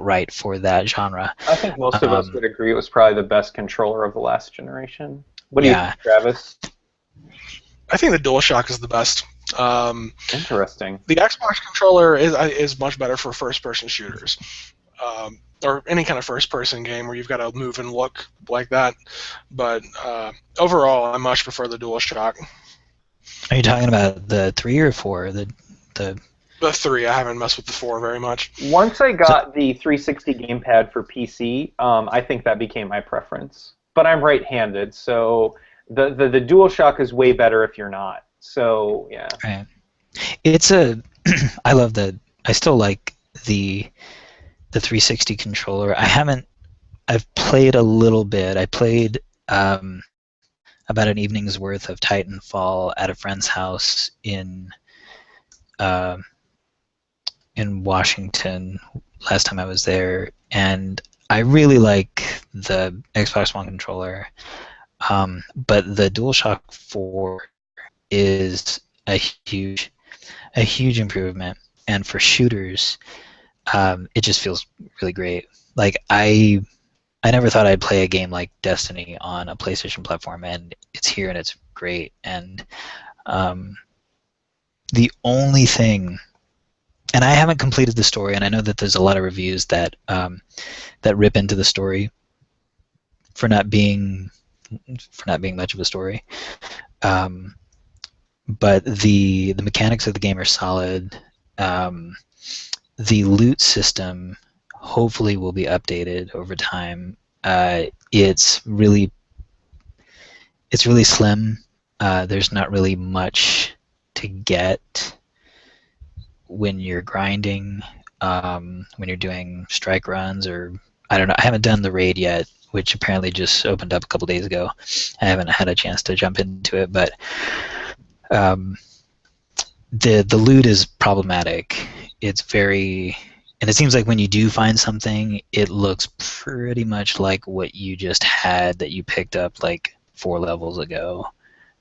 right for that genre. I think most of us would agree it was probably the best controller of the last generation. What do you think, Travis? I think the DualShock is the best. Interesting. The Xbox controller is much better for first-person shooters, or any kind of first-person game where you've got to move and look like that. But overall, I much prefer the DualShock. Are you talking about the 3 or 4? The 3. I haven't messed with the 4 very much. Once I got the 360 gamepad for PC, I think that became my preference. But I'm right-handed, so the DualShock is way better if you're not. So yeah. Right. I still like the 360 controller. I've played a little bit. I played about an evening's worth of Titanfall at a friend's house in Washington last time I was there, and I really like the Xbox One controller, but the DualShock 4 is a huge improvement, and for shooters, it just feels really great. Like I never thought I'd play a game like Destiny on a PlayStation platform, and it's here and it's great. And the only thing, and I haven't completed the story, and I know that there's a lot of reviews that rip into the story for not being much of a story. But the mechanics of the game are solid. The loot system hopefully will be updated over time. It's really slim. There's not really much to get when you're grinding, when you're doing strike runs, or I don't know. I haven't done the raid yet, which apparently just opened up a couple days ago. I haven't had a chance to jump into it, but the loot is problematic. It's very, and it seems like when you do find something, it looks pretty much like what you just had that you picked up like 4 levels ago.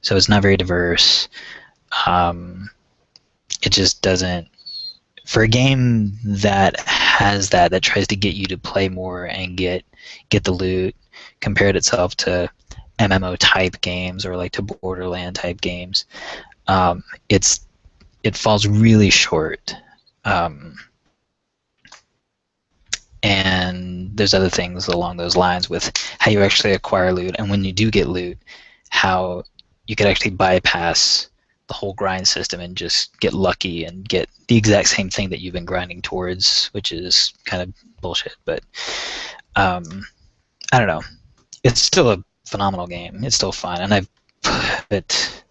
So it's not very diverse. It just doesn't, for a game that has that tries to get you to play more and get the loot, compared itself to MMO type games or like to Borderland type games, it falls really short. And there's other things along those lines with how you actually acquire loot, and when you do get loot, how you could actually bypass the whole grind system and just get lucky and get the exact same thing that you've been grinding towards, which is kind of bullshit. But I don't know. It's still a phenomenal game. It's still fun, and I've put,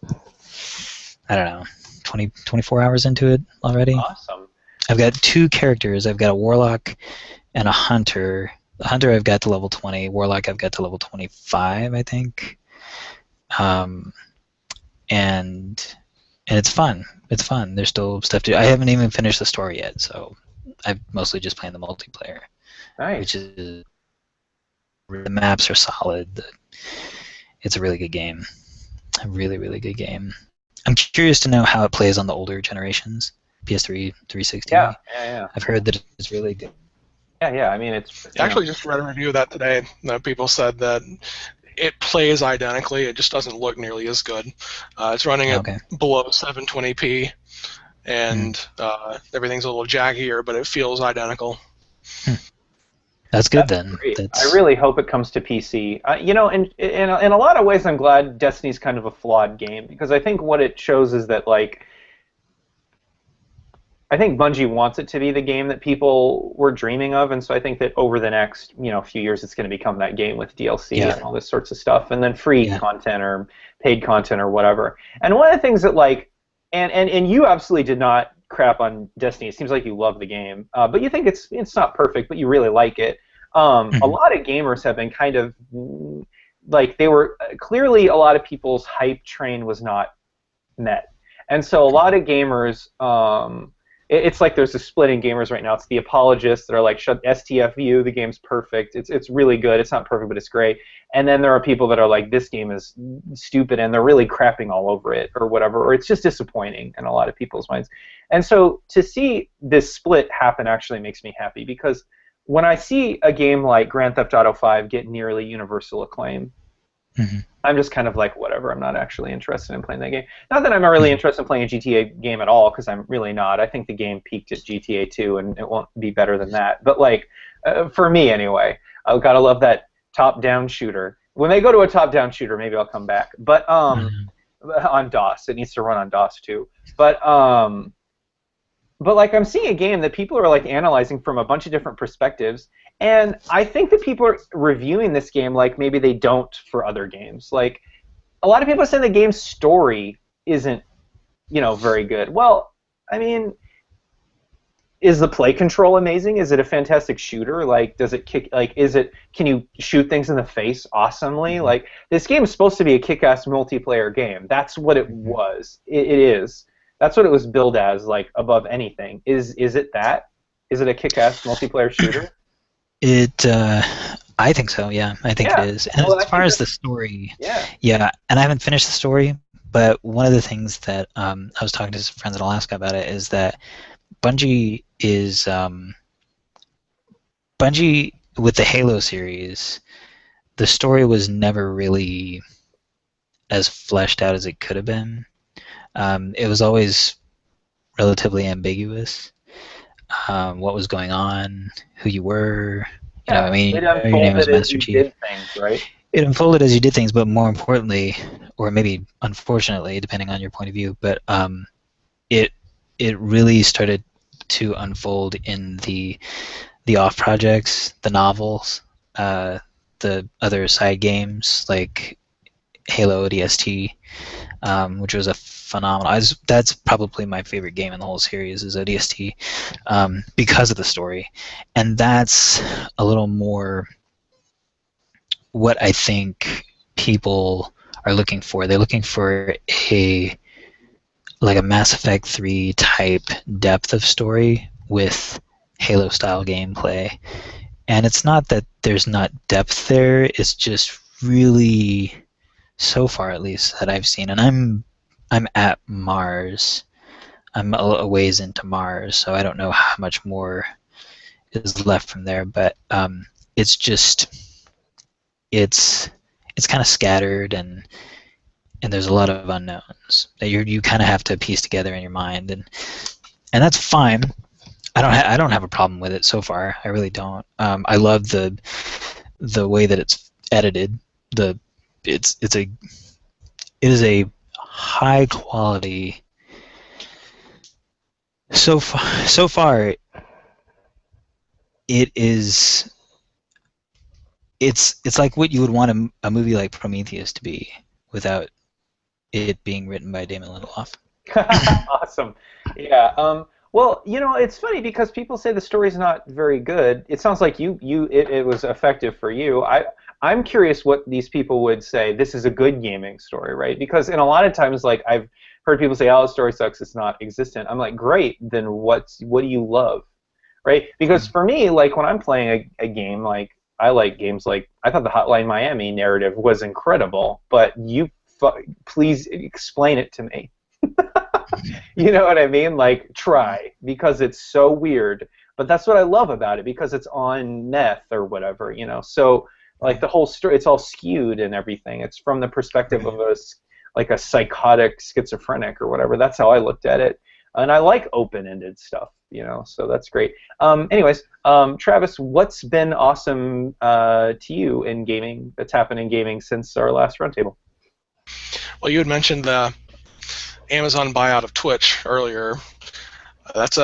I don't know, 24 hours into it already. Awesome. I've got 2 characters. I've got a warlock and a hunter. The hunter I've got to level 20. Warlock I've got to level 25, I think. And it's fun. It's fun. There's still stuff to do. I haven't even finished the story yet, so I'm mostly just playing the multiplayer. Nice. Which is, the maps are solid. It's a really good game. A really, really good game. I'm curious to know how it plays on the older generations, PS3, 360. Yeah. I've heard that it's really good. Yeah. I mean, it's I actually just read a review of that today. People said that it plays identically. It just doesn't look nearly as good. It's running at below 720p, and everything's a little jaggier, but it feels identical. That's good That's then. great. I really hope it comes to PC. You know, in a lot of ways, I'm glad Destiny's kind of a flawed game, because I think what it shows is that, like, I think Bungie wants it to be the game that people were dreaming of, and so I think that over the next, you know, few years, it's going to become that game with DLC and all this sorts of stuff, and then free content or paid content or whatever. And one of the things that, like, and you absolutely did not crap on Destiny. It seems like you love the game, but you think it's not perfect, but you really like it. A lot of gamers have been kind of like, they were clearly, a lot of people's hype train was not met, and so a lot of gamers. It's like there's a split in gamers right now. It's the apologists that are like, shut STFU, the game's perfect. It's really good. It's not perfect, but it's great. And then there are people that are like, this game is stupid, and they're really crapping all over it or whatever, or it's just disappointing in a lot of people's minds. And so to see this split happen actually makes me happy, because when I see a game like Grand Theft Auto 5 get nearly universal acclaim, I'm just kind of like, whatever, I'm not actually interested in playing that game. Not that I'm not really interested in playing a GTA game at all, because I'm really not. I think the game peaked at GTA 2, and it won't be better than that. But, like, for me anyway, I've got to love that top-down shooter. When they go to a top-down shooter, maybe I'll come back. But on DOS. It needs to run on DOS, too. But like, I'm seeing a game that people are, like, analyzing from a bunch of different perspectives, and I think that people are reviewing this game like maybe they don't for other games. Like, a lot of people are saying the game's story isn't, you know, very good. Well, I mean, is the play control amazing? Is it a fantastic shooter? Like, does it kick? Like, can you shoot things in the face awesomely? Like, this game is supposed to be a kick-ass multiplayer game. That's what it was. It is. That's what it was billed as, like, above anything. Is it that? Is it a kick-ass multiplayer shooter? I think so, yeah. I think it is. And as far as the story, and I haven't finished the story, but one of the things that I was talking to some friends in Alaska about it is that Bungie with the Halo series, the story was never really as fleshed out as it could have been. It was always relatively ambiguous. What was going on, who you were, you know, I mean, it your name was unfolded as Master you Chief. did things, right? It unfolded as you did things, but more importantly, or maybe unfortunately, depending on your point of view, but it really started to unfold in the off projects, the novels, the other side games like Halo ODST, which was a phenomenal. That's probably my favorite game in the whole series is ODST, because of the story, and that's a little more what I think people are looking for. They're looking for a Mass Effect 3 type depth of story with Halo style gameplay, and it's not that there's not depth there. It's just really, so far at least that I've seen, and I'm at Mars. I'm a ways into Mars, so I don't know how much more is left from there. But it's just it's kind of scattered, and there's a lot of unknowns that you kind of have to piece together in your mind, and that's fine. I don't have a problem with it so far. I really don't. I love the way that it's edited. It is a high quality. So far, it is. It's like what you would want a movie like Prometheus to be, without it being written by Damon Lindelof. Awesome. Yeah. Well, you know, it's funny because people say the story's not very good. It sounds like it was effective for you. I'm curious what these people would say. This is a good gaming story, right? Because in a lot of times, like, I've heard people say, "Oh, the story sucks. It's not existent." I'm like, great. Then what do you love, right? Because for me, like, when I'm playing a game, like, I like games like, I thought the Hotline Miami narrative was incredible, but please explain it to me. You know what I mean? Like, try, because it's so weird. But that's what I love about it, because it's on meth or whatever, you know. So Like the whole story, it's all skewed and everything. It's from the perspective of like a psychotic schizophrenic or whatever. That's how I looked at it. And I like open-ended stuff, so that's great. Anyways, Travis, what's been awesome to you in gaming that's happened in gaming since our last roundtable? Well, you had mentioned the Amazon buyout of Twitch earlier. That's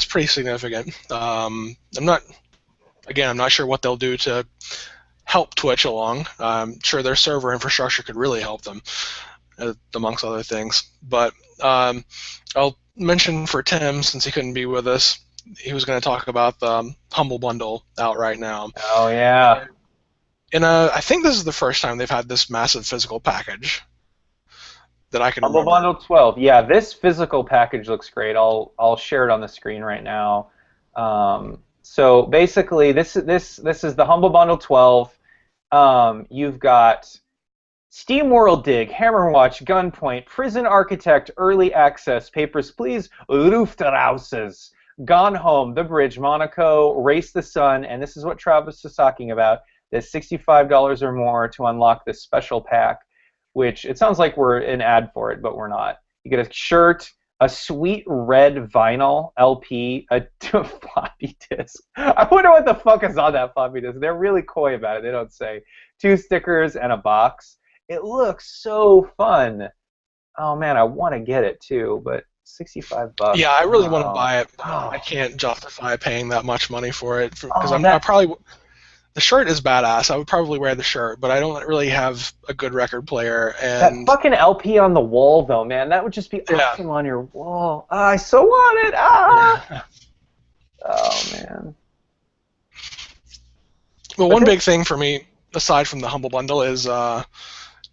pretty significant. I'm not sure what they'll do to help Twitch along. I'm sure their server infrastructure could really help them, amongst other things. But I'll mention for Tim, since he couldn't be with us, he was going to talk about the Humble Bundle out right now. Oh, yeah. And I think this is the first time they've had this massive physical package that I can Humble remember. Bundle 12. Yeah, this physical package looks great. I'll share it on the screen right now. So basically, this is the Humble Bundle 12. You've got Steam World Dig, Hammerwatch, Gunpoint, Prison Architect, Early Access, Papers, Please, Lufthauses, Gone Home, The Bridge, Monaco, Race the Sun, and this is what Travis was talking about. There's $65 or more to unlock this special pack, which it sounds like we're an ad for it, but we're not. You get a shirt, a sweet red vinyl LP, a floppy disk. I wonder what the fuck is on that floppy disk. They're really coy about it. They don't say. 2 stickers and a box. It looks so fun. Oh man, I want to get it too, but $65. Yeah, I really want to buy it. But I can't justify paying that much money for it because the shirt is badass. I would probably wear the shirt, but I don't really have a good record player. And that fucking LP on the wall, though, man, that would just be awesome on your wall. I so want it. Yeah. Oh man. Well, one big thing for me, aside from the Humble Bundle, is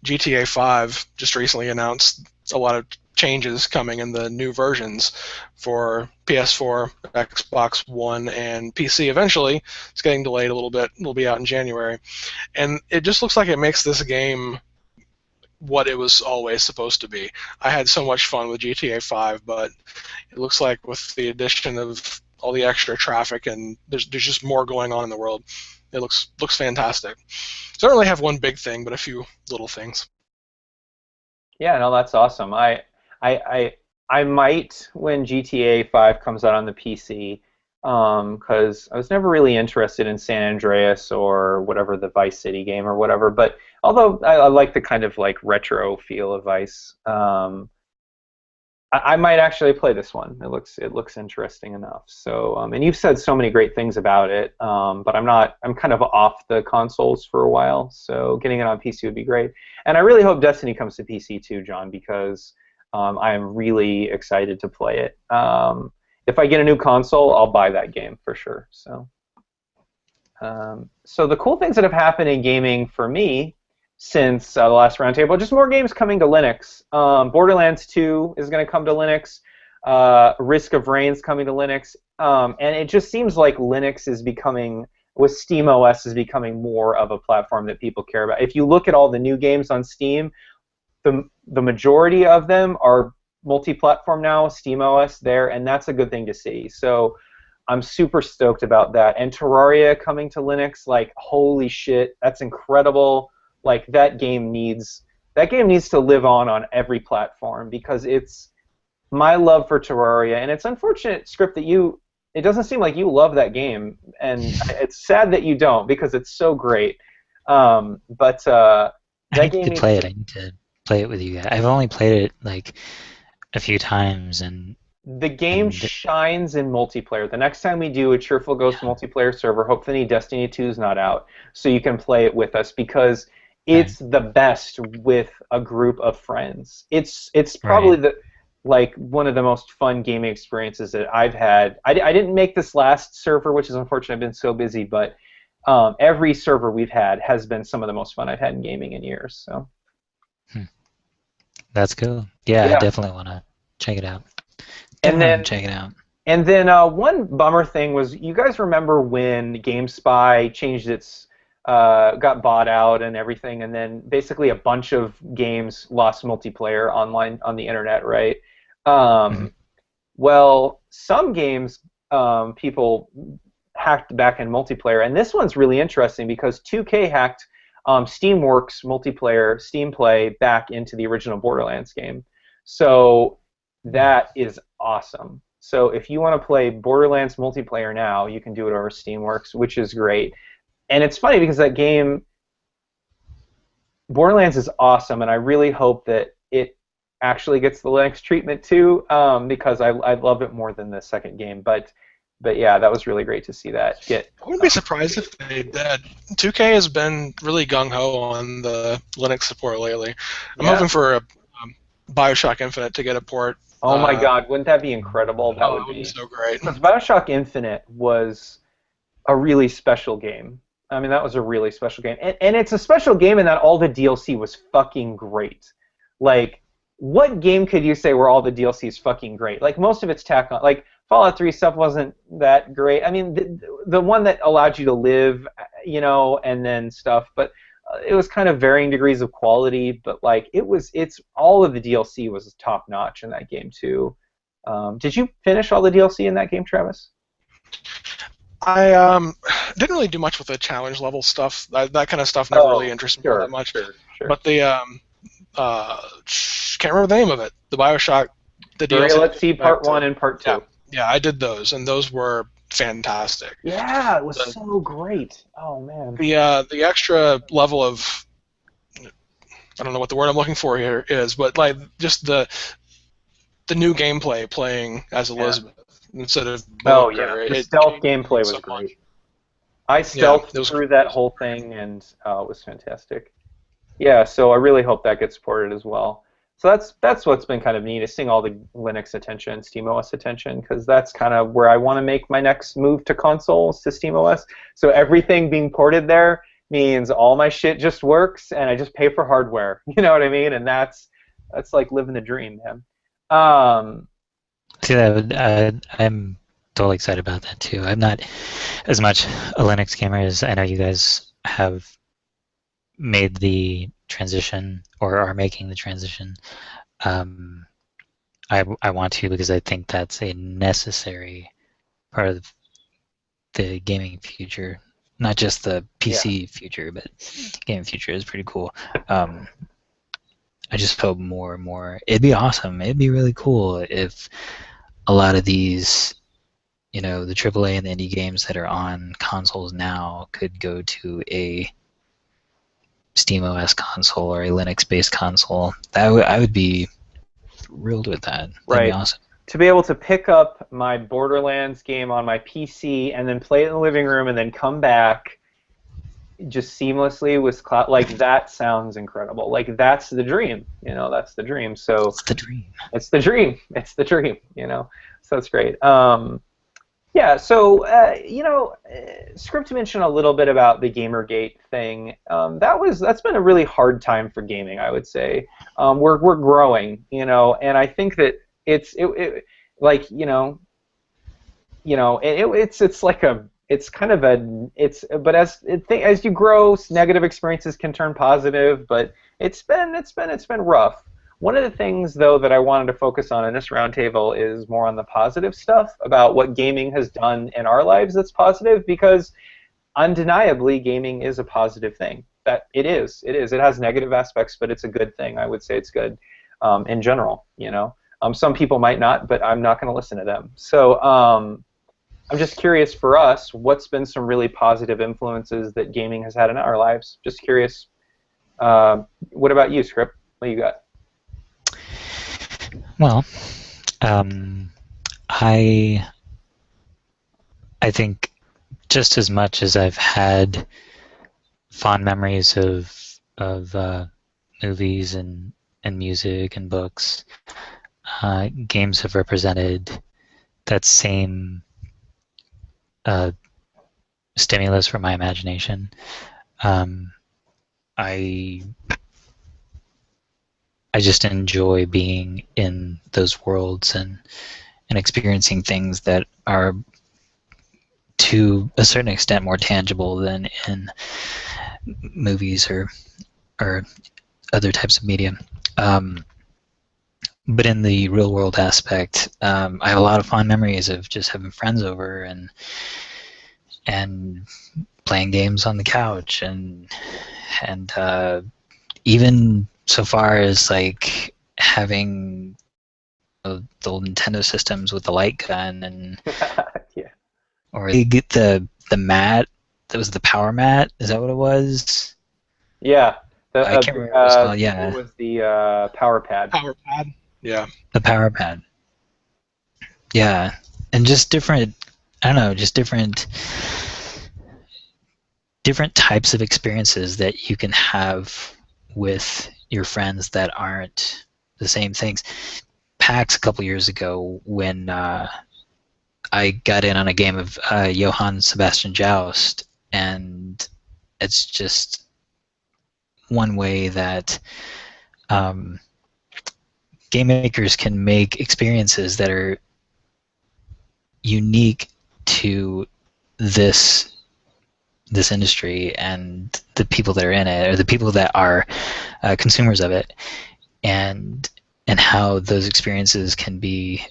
GTA 5 just recently announced a lot of changes coming in the new versions for PS4, Xbox One, and PC eventually. It's getting delayed a little bit. It'll be out in January. And it just looks like it makes this game what it was always supposed to be. I had so much fun with GTA 5, but it looks like with the addition of all the extra traffic and there's just more going on in the world, it looks fantastic. So I don't really have one big thing, but a few little things. Yeah, no, that's awesome. I might when GTA 5 comes out on the PC, because I was never really interested in San Andreas or whatever, the Vice City game or whatever. But although I like the kind of like retro feel of Vice, I might actually play this one. It looks interesting enough. So and you've said so many great things about it, but I'm kind of off the consoles for a while. So getting it on PC would be great. And I really hope Destiny comes to PC too, John, because I am really excited to play it. If I get a new console, I'll buy that game for sure. So the cool things that have happened in gaming for me since the last roundtable, just more games coming to Linux. Borderlands 2 is going to come to Linux. Risk of Rain's coming to Linux. And it just seems like Linux is becoming, with SteamOS, is becoming more of a platform that people care about. If you look at all the new games on Steam, the majority of them are multi-platform now, SteamOS there, and that's a good thing to see. So I'm super stoked about that. And Terraria coming to Linux, like, holy shit, that's incredible. Like, that game needs to live on every platform, because it's my love for Terraria, and it's unfortunate, Script, that it doesn't seem like you love that game, and it's sad that you don't, because it's so great. That I game need to play it. I need to play it with you guys. I've only played it like a few times, and the game shines in multiplayer. The next time we do a Cheerful Ghost multiplayer server, hopefully Destiny 2 is not out, so you can play it with us, because it's the best with a group of friends. It's probably one of the most fun gaming experiences that I've had. I didn't make this last server, which is unfortunate. I've been so busy, but every server we've had has been some of the most fun I've had in gaming in years. So that's cool. Yeah, I definitely want to check it out. And then check it out. And then one bummer thing was, you guys remember when GameSpy changed its got bought out and everything, and then basically a bunch of games lost multiplayer online on the internet, right? Well, some games people hacked back-end multiplayer. And this one's really interesting because 2K hacked Steamworks multiplayer, Steam Play, back into the original Borderlands game. So that is awesome. So if you want to play Borderlands multiplayer now, you can do it over Steamworks, which is great. And it's funny because that game, Borderlands, is awesome, and I really hope that it actually gets the Linux treatment too, because I love it more than the second game. But yeah, that was really great to see that get. I wouldn't be surprised if they did. 2K has been really gung-ho on the Linux support lately. I'm hoping for a Bioshock Infinite to get a port. Oh my God, wouldn't that be incredible? That would be so great. Because Bioshock Infinite was a really special game. I mean, that was a really special game. And it's a special game in that all the DLC was fucking great. Like, what game could you say where all the DLC is fucking great? Like, most of it's tack on. Like, Fallout 3 stuff wasn't that great. I mean, the one that allowed you to live, you know, and then stuff, but it was kind of varying degrees of quality. But like, it's all of the DLC was top notch in that game too. Did you finish all the DLC in that game, Travis? I didn't really do much with the challenge level stuff. That kind of stuff never really interested me that much. Sure. But the can't remember the name of it. The Bioshock, the DLC. Let's see, Part 1 and Part 2. Yeah, I did those, and those were fantastic. Yeah, it was so great. Oh man. The extra level of, I don't know what the word I'm looking for here is, but like just the new gameplay playing as Elizabeth instead of Booker. The stealth gameplay was great. I stealthed through that whole thing, and it was fantastic. Yeah, so I really hope that gets supported as well. So that's what's been kind of neat, is seeing all the Linux attention, SteamOS attention, because that's kind of where I want to make my next move to consoles, to SteamOS. So everything being ported there means all my shit just works, and I just pay for hardware. You know what I mean? And that's like living the dream, man. See, I'm totally excited about that too. I'm not as much a Linux gamer as I know you guys have made the transition or are making the transition. I want to, because I think that's a necessary part of the gaming future, not just the PC future, but gaming future is pretty cool. I just hope more and more. It'd be awesome. It'd be really cool if a lot of these, you know, the AAA and the indie games that are on consoles now could go to a SteamOS console or a Linux-based console. I would be thrilled with that. That'd be awesome. To be able to pick up my Borderlands game on my PC and then play it in the living room and then come back just seamlessly with cloud, like, that sounds incredible. Like, that's the dream, you know, that's the dream. So it's the dream. It's the dream. It's the dream, you know. So that's great. Yeah, so, you know, Script mentioned a little bit about the Gamergate thing. That's been a really hard time for gaming, I would say. We're growing, you know, and I think that it's like, you know, but as you grow, negative experiences can turn positive, but it's been rough. One of the things, though, that I wanted to focus on in this roundtable is more on the positive stuff about what gaming has done in our lives that's positive, because undeniably gaming is a positive thing. That it is. It has negative aspects, but it's a good thing. I would say it's good in general, you know. Some people might not, but I'm not going to listen to them. So I'm just curious, for us, what's been some really positive influences that gaming has had in our lives? Just curious. What about you, Script? What you got? Well, I think just as much as I've had fond memories of movies and music and books, games have represented that same stimulus for my imagination. I just enjoy being in those worlds and experiencing things that are, to a certain extent, more tangible than in movies or other types of media. But in the real world aspect, I have a lot of fond memories of just having friends over and and playing games on the couch, and even so far as like having the old Nintendo systems with the light gun, and Yeah. or you get the mat that was the power mat. Is that what it was? Yeah. I can't remember what it was called. Yeah, What was the power pad? Power pad. Yeah. the power pad. Yeah, and just different. I don't know, just different types of experiences that you can have with your friends that aren't the same things. PAX a couple years ago, when I got in on a game of Johann Sebastian Joust, and it's just one way that game makers can make experiences that are unique to this industry and the people that are in it, or the people that are consumers of it, and how those experiences can be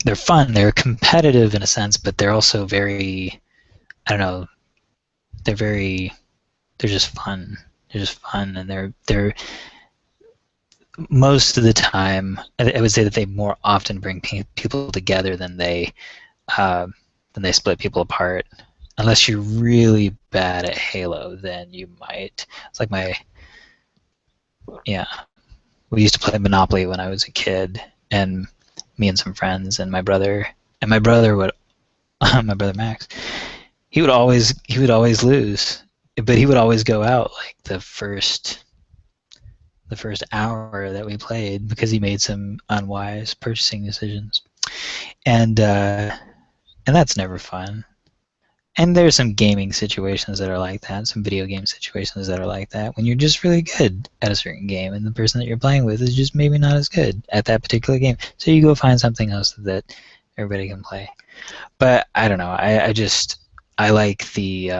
they're fun, they're competitive in a sense, but they're also very, I don't know, they're just fun. They're just fun, and they're most of the time, I would say that they more often bring people together than they split people apart. Unless you're really bad at Halo, then you might. It's like we used to play Monopoly when I was a kid, and me and some friends and my brother would my brother Max, he would always lose, but he would always go out like the first hour that we played, because he made some unwise purchasing decisions, and that's never fun. And there's some gaming situations that are like that, some video game situations that are like that, when you're just really good at a certain game and the person that you're playing with is just maybe not as good at that particular game. So you go find something else that everybody can play. But I don't know. I like the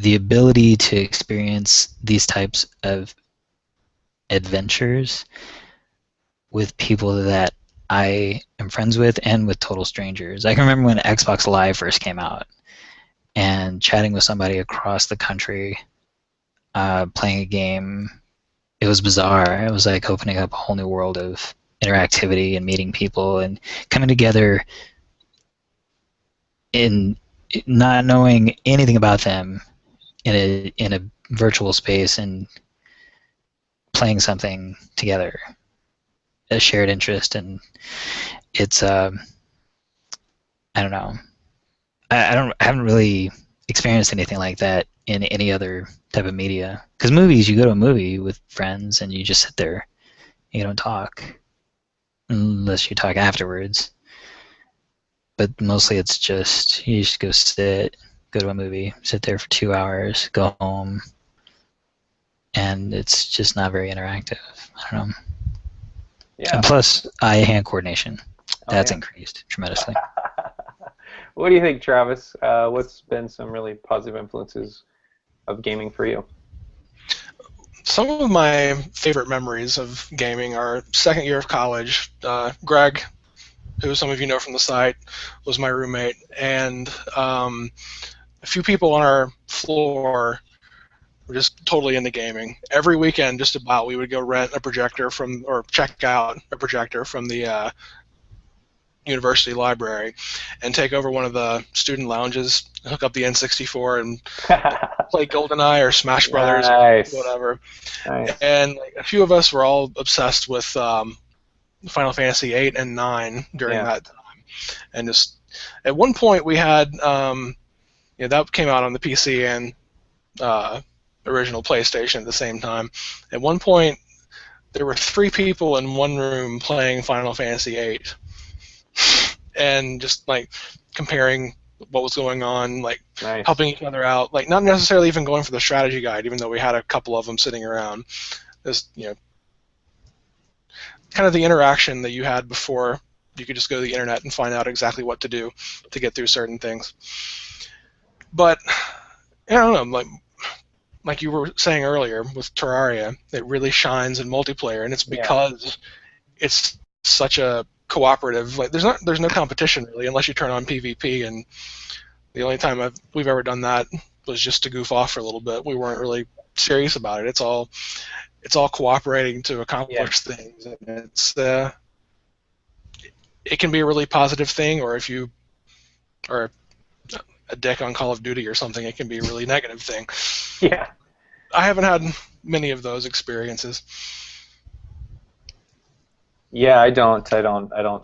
ability to experience these types of adventures with people that I am friends with, and with total strangers. I can remember when Xbox Live first came out, and chatting with somebody across the country, playing a game. It was bizarre. It was like opening up a whole new world of interactivity and meeting people and coming together in not knowing anything about them in a virtual space and playing something together, a shared interest. And it's I don't know. I haven't really experienced anything like that in any other type of media. Because movies, you go to a movie with friends and you just sit there. You don't talk unless you talk afterwards. But mostly it's just, you just go to a movie, sit there for 2 hours, go home, and it's just not very interactive. I don't know. Yeah. And plus, eye-hand coordination. That's increased tremendously. What do you think, Travis? What's been some really positive influences of gaming for you? Some of my favorite memories of gaming are second year of college. Greg, who some of you know from the site, was my roommate, and a few people on our floor were just totally into gaming. Every weekend, just about, we would go rent a projector or check out a projector from the university library and take over one of the student lounges, hook up the N64 and play GoldenEye or Smash Brothers or whatever. Nice. And like, a few of us were all obsessed with Final Fantasy 8 and 9 during that time. And just at one point we had that came out on the PC and original PlayStation at the same time. At one point there were 3 people in one room playing Final Fantasy 8. And just like comparing what was going on, like helping each other out, like not necessarily even going for the strategy guide, even though we had a couple of them sitting around. Just kind of the interaction that you had before you could just go to the internet and find out exactly what to do to get through certain things. But I don't know, like you were saying earlier with Terraria, it really shines in multiplayer, and it's because it's such a cooperative. Like there's no competition really unless you turn on PvP, and the only time we've ever done that was just to goof off for a little bit. We weren't really serious about it. It's all cooperating to accomplish things, and it can be a really positive thing, or if you are a dick on Call of Duty or something, it can be a really negative thing. Yeah. I haven't had many of those experiences. Yeah, I don't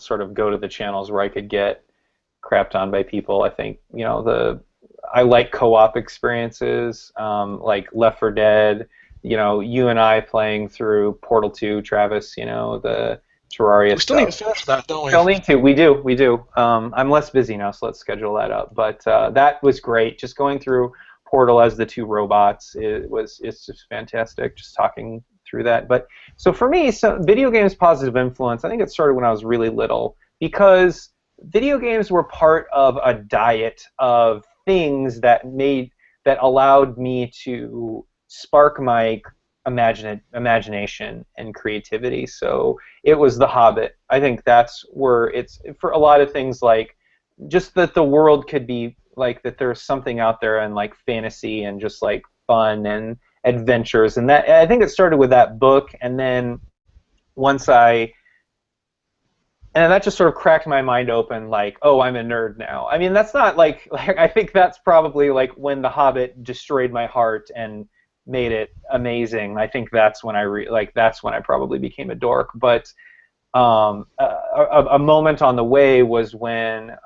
sort of go to the channels where I could get crapped on by people. I think, I like co-op experiences, like Left 4 Dead, you and I playing through Portal 2, Travis, the Terraria We still need to finish that, don't we? Still need to. We do. I'm less busy now, so let's schedule that up. But that was great. Just going through Portal as the two robots, it's just fantastic. Just talking through that. But so for me, video games positive influence. I think it started when I was really little because video games were part of a diet of things that allowed me to spark my imagination and creativity. So it was The Hobbit. I think that's where it's for a lot of things, like just that the world could be like that there's something out there and like fantasy and just like fun and adventures, and that I think it started with that book, and then and that just sort of cracked my mind open, like, oh, I'm a nerd now. I mean, that's not like I think that's probably like when The Hobbit destroyed my heart and made it amazing. I think that's when that's when I probably became a dork. But a moment on the way was when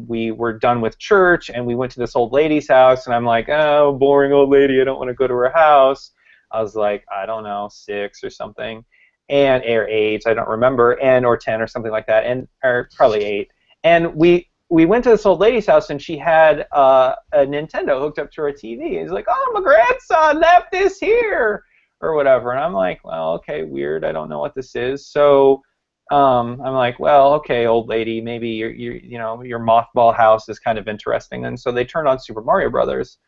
we were done with church and we went to this old lady's house, and I'm like, oh, boring old lady, I don't want to go to her house. I was like, I don't know, 6 or something, or 8, I don't remember, or 10 or something like that, or probably 8. And we went to this old lady's house, and she had a Nintendo hooked up to her TV. He's like, oh, my grandson left this here, or whatever. And I'm like, well, okay, weird. I don't know what this is. So I'm like, well, okay, old lady, maybe your mothball house is kind of interesting. And so they turned on Super Mario Brothers,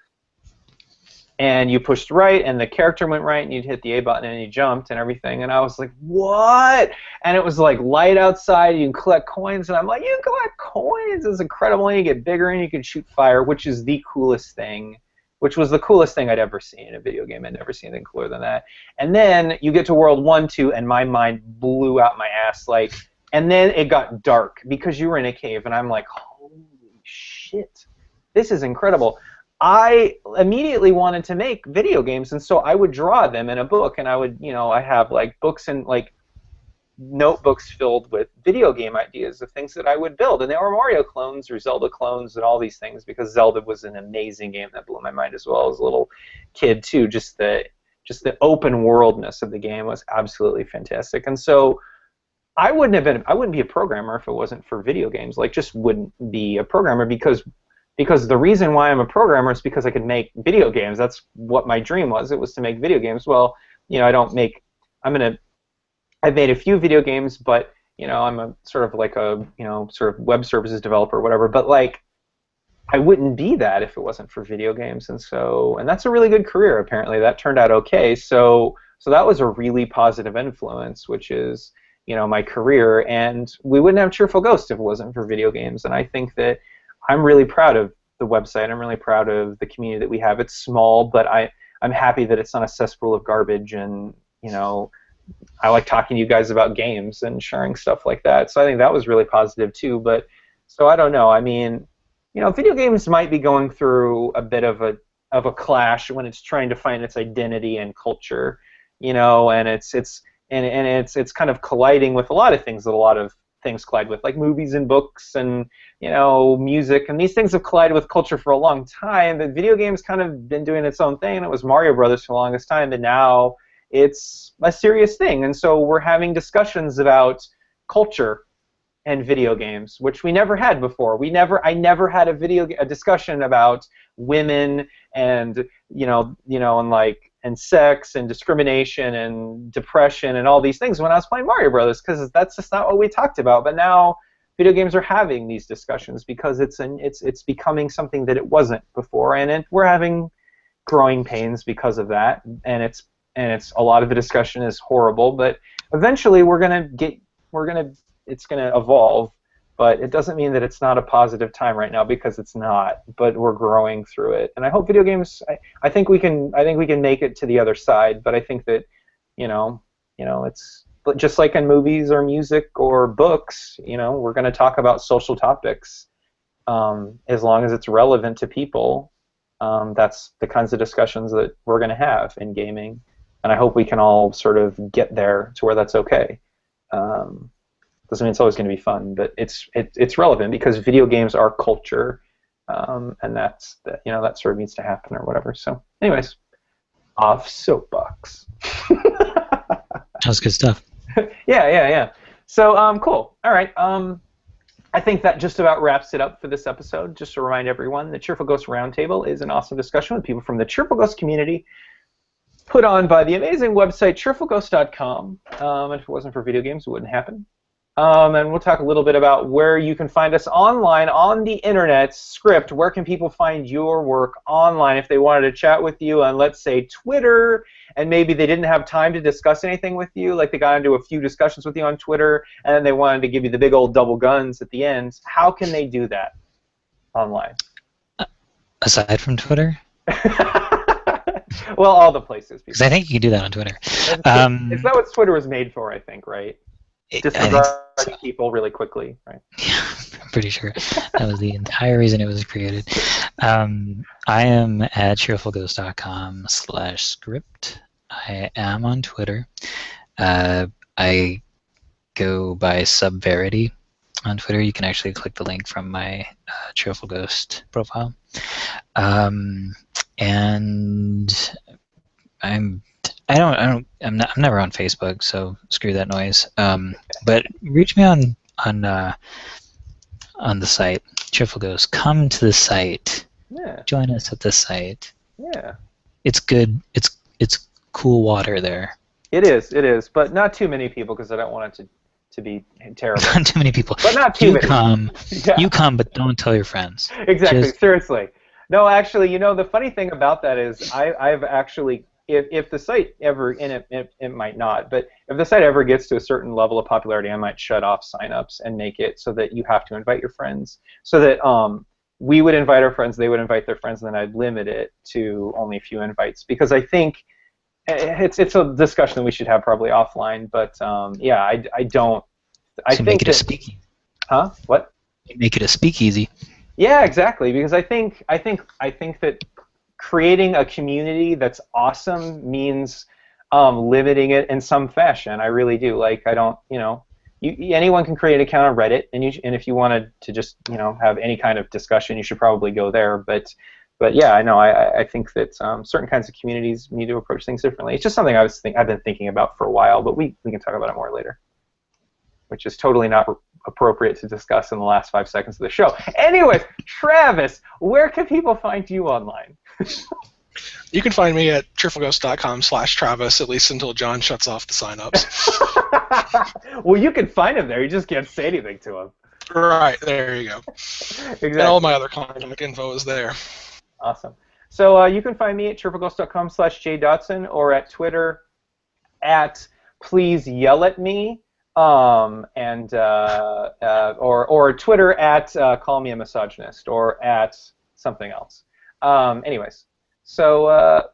and you pushed right, and the character went right, and you'd hit the A button, and you jumped, and everything. And I was like, what? And it was like light outside, you can collect coins, and I'm like, you can collect coins? It's incredible, and you get bigger, and you can shoot fire, which is the coolest thing, which was the coolest thing I'd ever seen in a video game. I'd never seen anything cooler than that. And then you get to World 1, 2, and my mind blew out my ass, and then it got dark, because you were in a cave, and I'm like, holy shit, this is incredible. I immediately wanted to make video games, and so I would draw them in a book, and I would, I have books and notebooks filled with video game ideas of things that I would build, and they were Mario clones or Zelda clones and all these things, because Zelda was an amazing game that blew my mind as well as a little kid too. Just the open worldness of the game was absolutely fantastic, and so I wouldn't be a programmer if it wasn't for video games. Just wouldn't be a programmer because the reason why I'm a programmer is because I could make video games. That's what my dream was. It was to make video games. Well, I've made a few video games, but I'm a sort of sort of web services developer or whatever. But I wouldn't be that if it wasn't for video games. And that's a really good career. Apparently, that turned out okay. So that was a really positive influence, which is my career. And we wouldn't have Cheerful Ghost if it wasn't for video games. And I think that I'm really proud of the website. I'm really proud of the community that we have. It's small, but I'm happy that it's not a cesspool of garbage, and I like talking to you guys about games and sharing stuff like that. So I think that was really positive too. But so I don't know. I mean, video games might be going through a bit of a clash when it's trying to find its identity and culture, and it's kind of colliding with a lot of things that a lot of things collide with, like movies and books and music, and these things have collided with culture for a long time. But video games kind of been doing its own thing. It was Mario Brothers for the longest time, and now it's a serious thing. And so we're having discussions about culture and video games, which we never had before. I never had a discussion about women and and sex and discrimination and depression and all these things when I was playing Mario Brothers, because that's just not what we talked about. But now video games are having these discussions because it's becoming something that it wasn't before, and we're having growing pains because of that. And it's a lot of the discussion is horrible, but eventually we're gonna it's going to evolve, but it doesn't mean that it's not a positive time right now, because it's not. But we're growing through it, and I hope video games. I think we can make it to the other side. But I think that it's just like in movies or music or books. We're going to talk about social topics as long as it's relevant to people. That's the kinds of discussions that we're going to have in gaming, and I hope we can all sort of get there to where that's okay. Doesn't mean it's always going to be fun, but it's relevant because video games are culture, and that sort of needs to happen or whatever. So, anyways, off soapbox. That was good stuff. Yeah. So, cool. All right. I think that just about wraps it up for this episode. Just to remind everyone, the Cheerful Ghost Roundtable is an awesome discussion with people from the Cheerful Ghost community, put on by the amazing website cheerfulghost.com. And if it wasn't for video games, it wouldn't happen. And we'll talk a little bit about where you can find us online on the internet. Script, where can people find your work online if they wanted to chat with you on, let's say, Twitter, and maybe they didn't have time to discuss anything with you, like they got into a few discussions with you on Twitter, and then they wanted to give you the big old double guns at the end. How can they do that online? Aside from Twitter? Well, all the places. Because I think you can do that on Twitter. Is that what Twitter was made for, I think, right? Disregarding people really quickly, right? Yeah, I'm pretty sure. That was the entire reason it was created. I am at cheerfulghost.com/script. I am on Twitter. I go by Subverity on Twitter. You can actually click the link from my Cheerful Ghost profile. And I'm never on Facebook, so screw that noise. But reach me on the site, Cheerful Ghost. Come to the site. Yeah. Join us at the site. Yeah. It's good. It's cool water there. It is, but not too many people, because I don't want it to be terrible. Not too many people. But not too many. You come, but don't tell your friends. Exactly. Seriously. No, actually, the funny thing about that is I've actually, if the site ever, and it might not, but if the site ever gets to a certain level of popularity, I might shut off signups and make it so that you have to invite your friends, so that we would invite our friends, they would invite their friends, and then I'd limit it to only a few invites, because I think it's a discussion that we should have probably offline. But yeah, I don't. I think make it a speakeasy. Huh? What? Make it a speakeasy. Yeah, exactly. Because I think that creating a community that's awesome means limiting it in some fashion. I really do. Like, I don't, anyone can create an account on Reddit, and if you wanted to just, have any kind of discussion, you should probably go there. But yeah, I know. I think that certain kinds of communities need to approach things differently. It's just something I've been thinking about for a while, but we can talk about it more later, which is totally not appropriate to discuss in the last 5 seconds of the show. Anyways, Travis, where can people find you online? You can find me at cheerfulghost.com/Travis, at least until John shuts off the signups. Well, you can find him there. You just can't say anything to him. Right, there you go. Exactly. And all my other contact info is there. Awesome. So you can find me at cheerfulghost.com/JDotson, or at Twitter at Please Yell at Me. Or Twitter at Call Me a Misogynist, or at something else. Anyways, so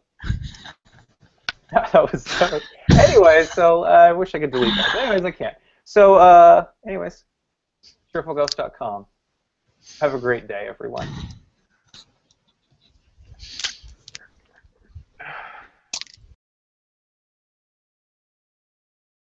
that was. Anyways, so I wish I could delete that. But anyways, I can't. So anyways, cheerfulghost.com. Have a great day, everyone.